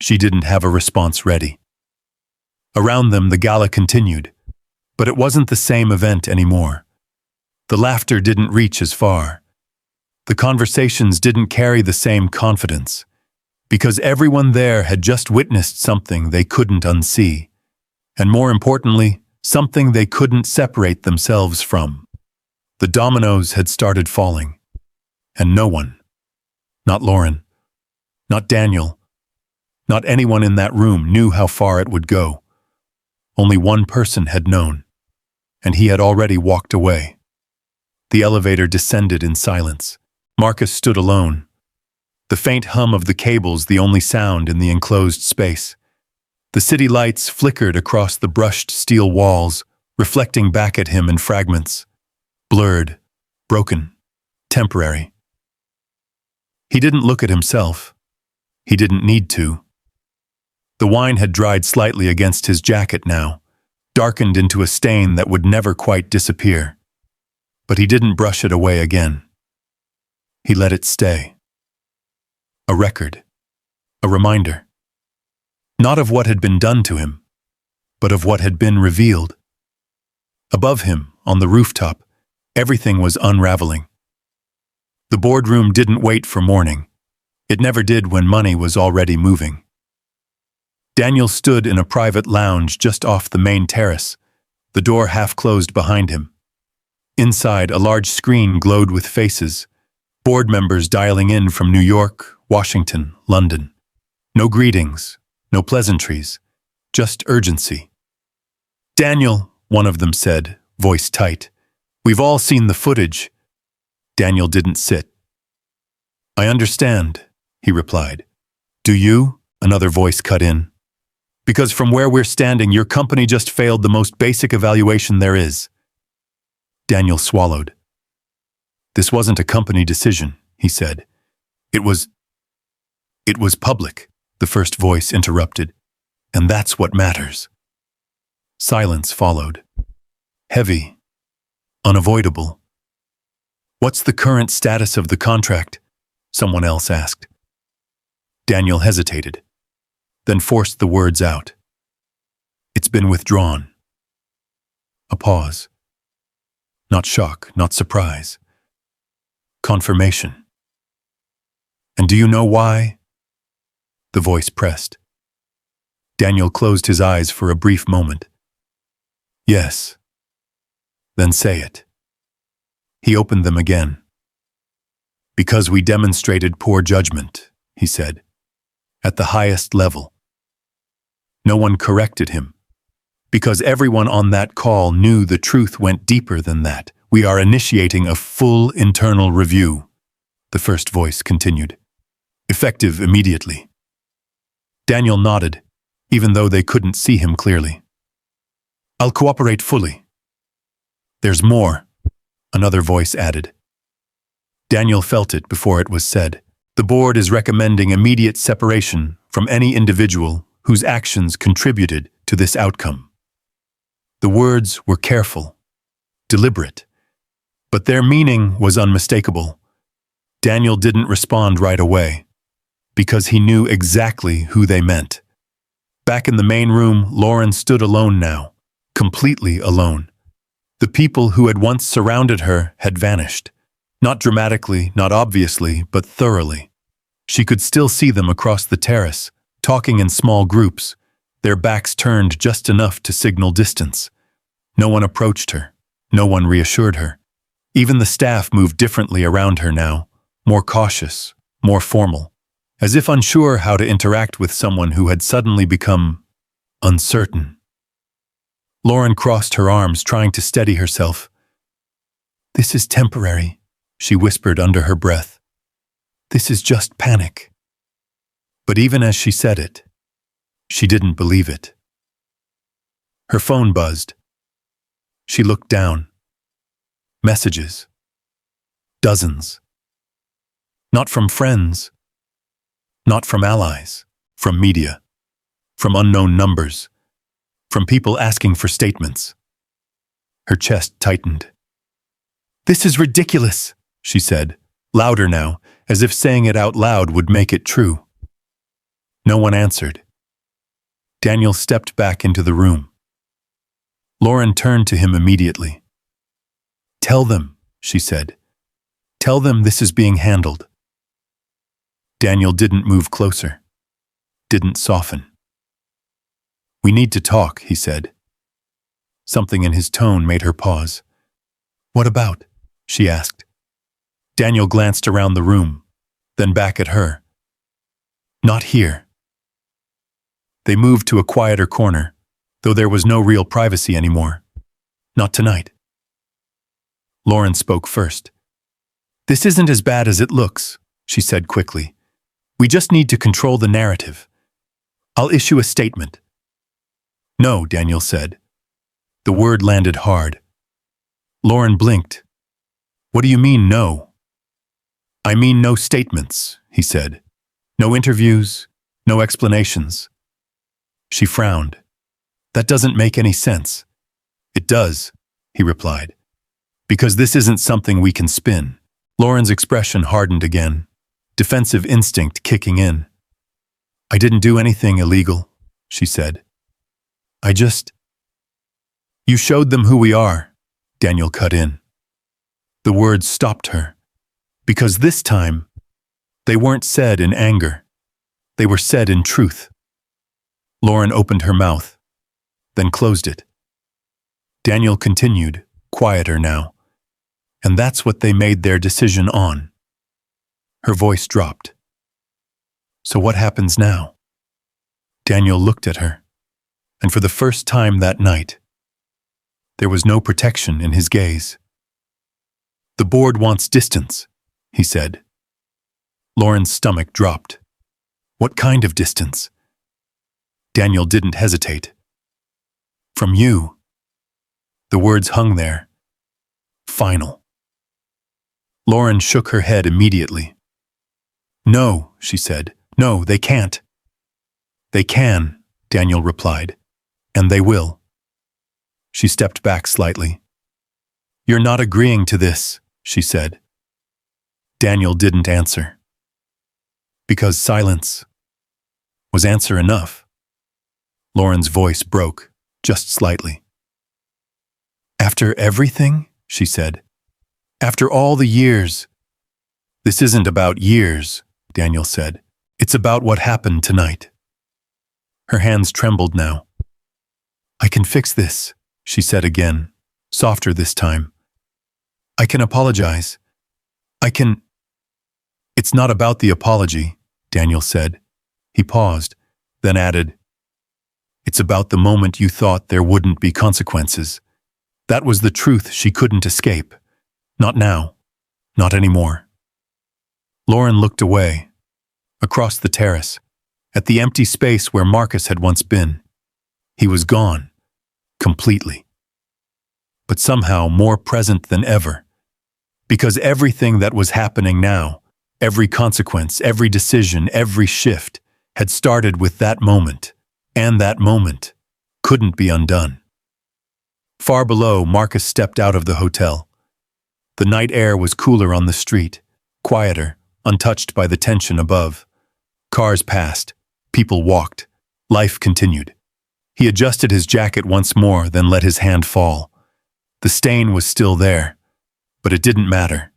Speaker 1: she didn't have a response ready. Around them, the gala continued, but it wasn't the same event anymore. The laughter didn't reach as far. The conversations didn't carry the same confidence, because everyone there had just witnessed something they couldn't unsee, and more importantly, something they couldn't separate themselves from. The dominoes had started falling, and no one, not Lauren, not Daniel, not anyone in that room knew how far it would go. Only one person had known, and he had already walked away. The elevator descended in silence. Marcus stood alone, the faint hum of the cables the only sound in the enclosed space. The city lights flickered across the brushed steel walls, reflecting back at him in fragments. Blurred, broken, temporary. He didn't look at himself. He didn't need to. The wine had dried slightly against his jacket now, darkened into a stain that would never quite disappear. But he didn't brush it away again. He let it stay. A record. A reminder. Not of what had been done to him, but of what had been revealed. Above him, on the rooftop, everything was unraveling. The boardroom didn't wait for morning. It never did when money was already moving. Daniel stood in a private lounge just off the main terrace, the door half closed behind him. Inside, a large screen glowed with faces, board members dialing in from New York, Washington, London. No greetings, no pleasantries, just urgency. Daniel, one of them said, voice tight. We've all seen the footage. Daniel didn't sit. I understand, he replied. Do you? Another voice cut in. Because from where we're standing, your company just failed the most basic evaluation there is. Daniel swallowed. This wasn't a company decision, he said. It was public, the first voice interrupted. And that's what matters. Silence followed. Heavy. Unavoidable. What's the current status of the contract? Someone else asked. Daniel hesitated, then forced the words out. It's been withdrawn. A pause. Not shock, not surprise. Confirmation. And do you know why? The voice pressed. Daniel closed his eyes for a brief moment. Yes. Then say it. He opened them again. Because we demonstrated poor judgment, he said, at the highest level. No one corrected him. Because everyone on that call knew the truth went deeper than that. We are initiating a full internal review, the first voice continued. Effective immediately. Daniel nodded, even though they couldn't see him clearly. I'll cooperate fully. There's more, another voice added. Daniel felt it before it was said. The board is recommending immediate separation from any individual whose actions contributed to this outcome. The words were careful, deliberate, but their meaning was unmistakable. Daniel didn't respond right away, because he knew exactly who they meant. Back in the main room, Lauren stood alone now, completely alone. The people who had once surrounded her had vanished. Not dramatically, not obviously, but thoroughly. She could still see them across the terrace, talking in small groups, their backs turned just enough to signal distance. No one approached her. No one reassured her. Even the staff moved differently around her now, more cautious, more formal, as if unsure how to interact with someone who had suddenly become uncertain. Lauren crossed her arms, trying to steady herself. This is temporary, she whispered under her breath. This is just panic. But even as she said it, she didn't believe it. Her phone buzzed. She looked down. Messages. Dozens. Not from friends. Not from allies. From media. From unknown numbers. From people asking for statements. Her chest tightened. This is ridiculous, she said, louder now, as if saying it out loud would make it true. No one answered. Daniel stepped back into the room. Lauren turned to him immediately. Tell them, she said. Tell them this is being handled. Daniel didn't move closer. Didn't soften. We need to talk, he said. Something in his tone made her pause. What about? She asked. Daniel glanced around the room, then back at her. Not here. They moved to a quieter corner, though there was no real privacy anymore. Not tonight. Lauren spoke first. This isn't as bad as it looks, she said quickly. We just need to control the narrative. I'll issue a statement. No, Daniel said. The word landed hard. Lauren blinked. What do you mean, no? I mean no statements, he said. No interviews, no explanations. She frowned. That doesn't make any sense. It does, he replied. Because this isn't something we can spin. Lauren's expression hardened again, defensive instinct kicking in. I didn't do anything illegal, she said. You showed them who we are, Daniel cut in. The words stopped her, because this time, they weren't said in anger. They were said in truth. Lauren opened her mouth, then closed it. Daniel continued, quieter now, and that's what they made their decision on. Her voice dropped. So what happens now? Daniel looked at her, and for the first time that night, there was no protection in his gaze. The board wants distance, he said. Lauren's stomach dropped. What kind of distance? Daniel didn't hesitate. From you. The words hung there. Final. Lauren shook her head immediately. No, she said. No, they can't. They can, Daniel replied. And they will. She stepped back slightly. You're not agreeing to this, she said. Daniel didn't answer. Because silence was answer enough. Lauren's voice broke, just slightly. After everything, she said. After all the years, This isn't about years, Daniel said. It's about what happened tonight. Her hands trembled now. I can fix this, she said again, softer this time. I can apologize. I can... It's not about the apology, Daniel said. He paused, then added, It's about the moment you thought there wouldn't be consequences. That was the truth she couldn't escape. Not now. Not anymore. Lauren looked away, across the terrace, at the empty space where Marcus had once been. He was gone, completely. But somehow more present than ever. Because everything that was happening now, every consequence, every decision, every shift, had started with that moment, and that moment couldn't be undone. Far below, Marcus stepped out of the hotel. The night air was cooler on the street, quieter, untouched by the tension above. Cars passed, people walked, life continued. He adjusted his jacket once more, then let his hand fall. The stain was still there, but it didn't matter,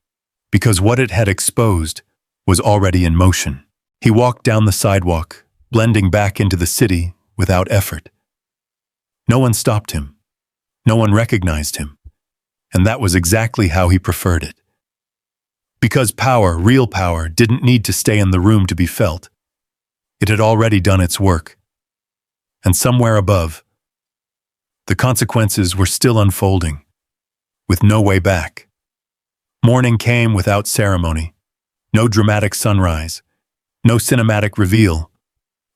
Speaker 1: because what it had exposed was already in motion. He walked down the sidewalk, blending back into the city without effort. No one stopped him. No one recognized him. And that was exactly how he preferred it. Because power, real power, didn't need to stay in the room to be felt. It had already done its work. And somewhere above, the consequences were still unfolding, with no way back. Morning came without ceremony. No dramatic sunrise. No cinematic reveal.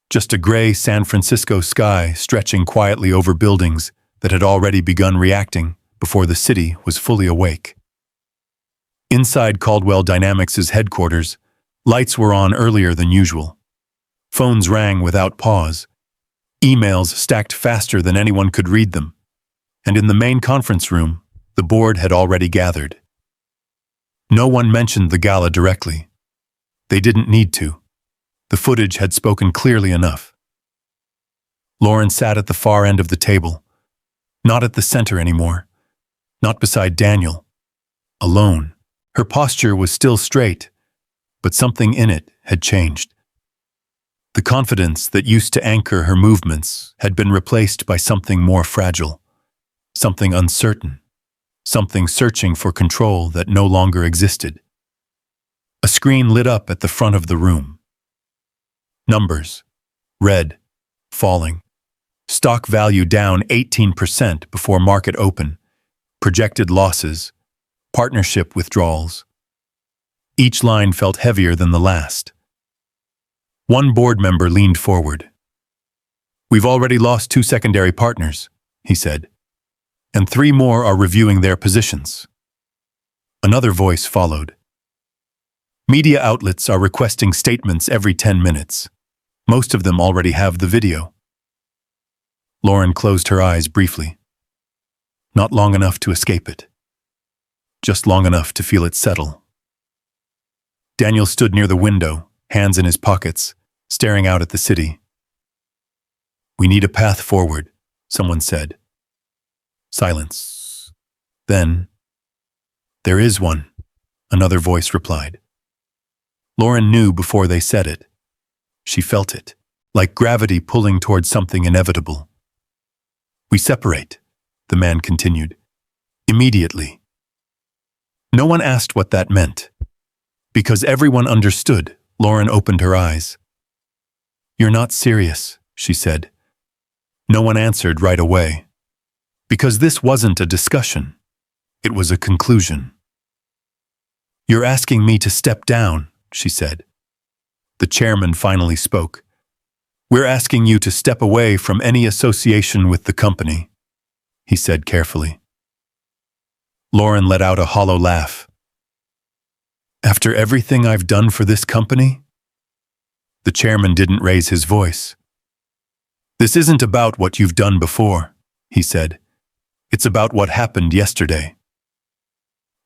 Speaker 1: Just a gray San Francisco sky stretching quietly over buildings that had already begun reacting before the city was fully awake. Inside Caldwell Dynamics' headquarters, lights were on earlier than usual. Phones rang without pause. Emails stacked faster than anyone could read them. And in the main conference room, the board had already gathered. No one mentioned the gala directly. They didn't need to. The footage had spoken clearly enough. Lauren sat at the far end of the table, not at the center anymore, not beside Daniel, alone. Her posture was still straight, but something in it had changed. The confidence that used to anchor her movements had been replaced by something more fragile, something uncertain, something searching for control that no longer existed. A screen lit up at the front of the room. Numbers. Red. Falling. Stock value down 18% before market open. Projected losses. Partnership withdrawals. Each line felt heavier than the last. One board member leaned forward. We've already lost 2 secondary partners, he said, and 3 more are reviewing their positions. Another voice followed. Media outlets are requesting statements every 10 minutes. Most of them already have the video. Lauren closed her eyes briefly. Not long enough to escape it. Just long enough to feel it settle. Daniel stood near the window, hands in his pockets, staring out at the city. We need a path forward, someone said. Silence. Then, there is one, another voice replied. Lauren knew before they said it. She felt it, like gravity pulling towards something inevitable. We separate, the man continued. Immediately. No one asked what that meant. Because everyone understood, Lauren opened her eyes. You're not serious, she said. No one answered right away. Because this wasn't a discussion. It was a conclusion. You're asking me to step down, she said. The chairman finally spoke. We're asking you to step away from any association with the company, he said carefully. Lauren let out a hollow laugh. After everything I've done for this company? The chairman didn't raise his voice. This isn't about what you've done before, he said. It's about what happened yesterday.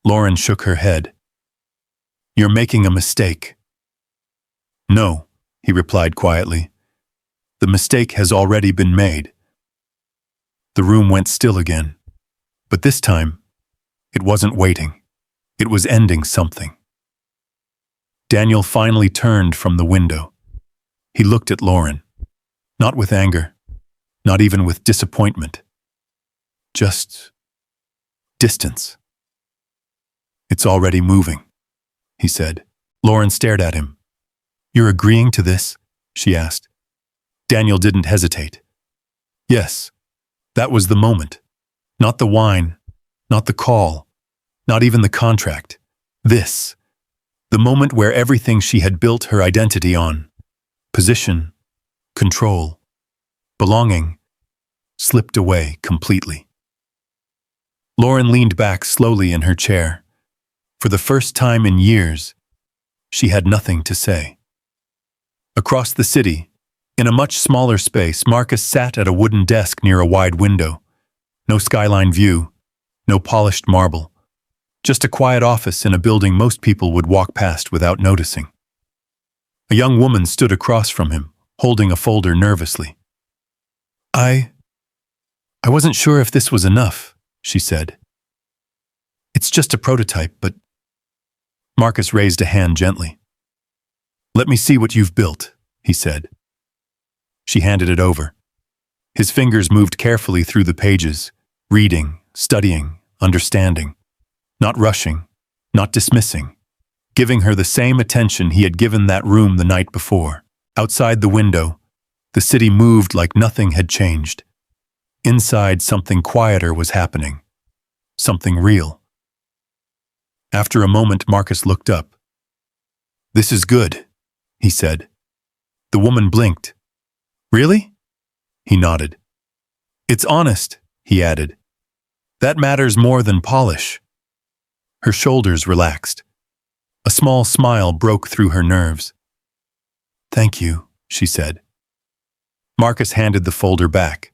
Speaker 1: Lauren shook her head. You're making a mistake. No, he replied quietly. The mistake has already been made. The room went still again. But this time, it wasn't waiting. It was ending something. Daniel finally turned from the window. He looked at Lauren, not with anger, not even with disappointment, just distance. "It's already moving," he said. Lauren stared at him. "You're agreeing to this?" she asked. Daniel didn't hesitate. Yes, that was the moment. Not the wine, not the call, not even the contract. This, the moment where everything she had built her identity on, position, control, belonging, slipped away completely. Lauren leaned back slowly in her chair. For the first time in years, she had nothing to say. Across the city, in a much smaller space, Marcus sat at a wooden desk near a wide window. No skyline view, no polished marble. Just a quiet office in a building most people would walk past without noticing. A young woman stood across from him, holding a folder nervously. I wasn't sure if this was enough," she said. "It's just a prototype, but..." Marcus raised a hand gently. "Let me see what you've built," he said. She handed it over. His fingers moved carefully through the pages, reading, studying, understanding, not rushing, not dismissing, giving her the same attention he had given that room the night before. Outside the window, the city moved like nothing had changed. Inside, something quieter was happening, something real. After a moment, Marcus looked up. "This is good," he said. The woman blinked. "Really?" He nodded. "It's honest," he added. "That matters more than polish." Her shoulders relaxed. A small smile broke through her nerves. "Thank you," she said. Marcus handed the folder back.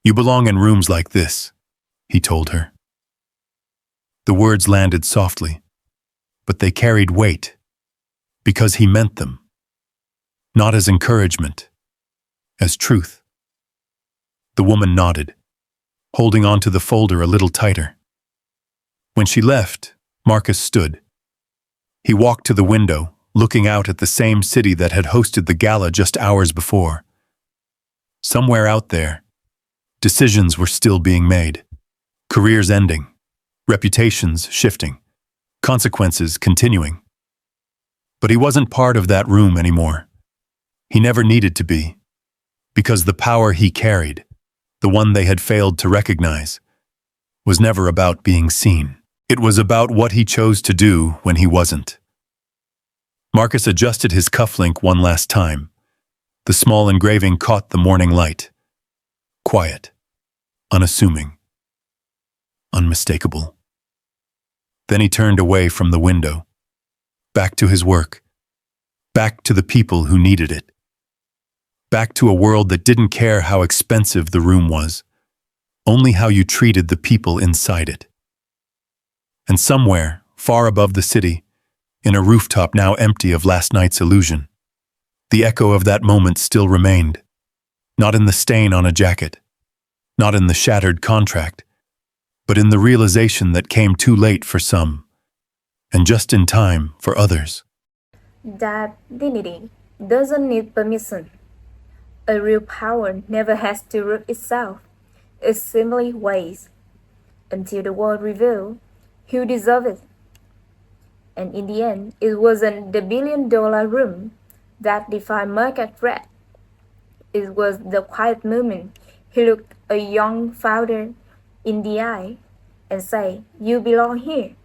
Speaker 1: "You belong in rooms like this," he told her. The words landed softly, but they carried weight, because he meant them. Not as encouragement, as truth. The woman nodded, holding on to the folder a little tighter. When she left, Marcus stood. He walked to the window, looking out at the same city that had hosted the gala just hours before. Somewhere out there, decisions were still being made, careers ending, reputations shifting, consequences continuing. But he wasn't part of that room anymore. He never needed to be, because the power he carried, the one they had failed to recognize, was never about being seen. It was about what he chose to do when he wasn't. Marcus adjusted his cufflink one last time. The small engraving caught the morning light. Quiet, unassuming, unmistakable. Then he turned away from the window, back to his work, back to the people who needed it, back to a world that didn't care how expensive the room was, only how you treated the people inside it. And somewhere, far above the city, in a rooftop now empty of last night's illusion, the echo of that moment still remained, not in the stain on a jacket, not in the shattered contract, but in the realization that came too late for some, and just in time for others.
Speaker 2: That dignity doesn't need permission. A real power never has to root itself. It simply waits until the world reveals who deserves it. And in the end, it wasn't the $1 billion room that defined market threat. It was the quiet moment he looked a young founder in the eye and said, "You belong here."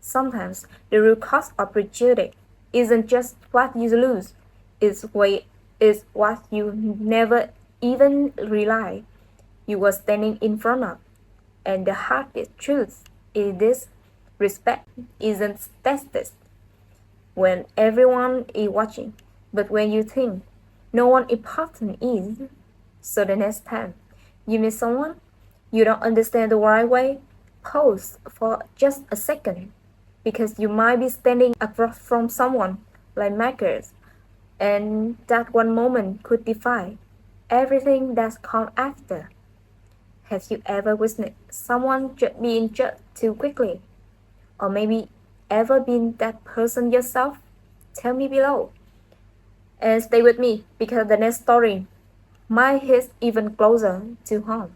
Speaker 2: Sometimes the real cost of opportunity isn't just what you lose, it's what you never even realized you were standing in front of. And the hardest truth is this: respect isn't tested when everyone is watching, but when you think no one important is. So the next time you meet someone you don't understand the right way, pause for just a second, because you might be standing across from someone like Marcus, and that one moment could define everything that's come after. Have you ever witnessed someone being judged too quickly? Or maybe ever been that person yourself? tell me below. And stay with me because the next story might hit even closer to home.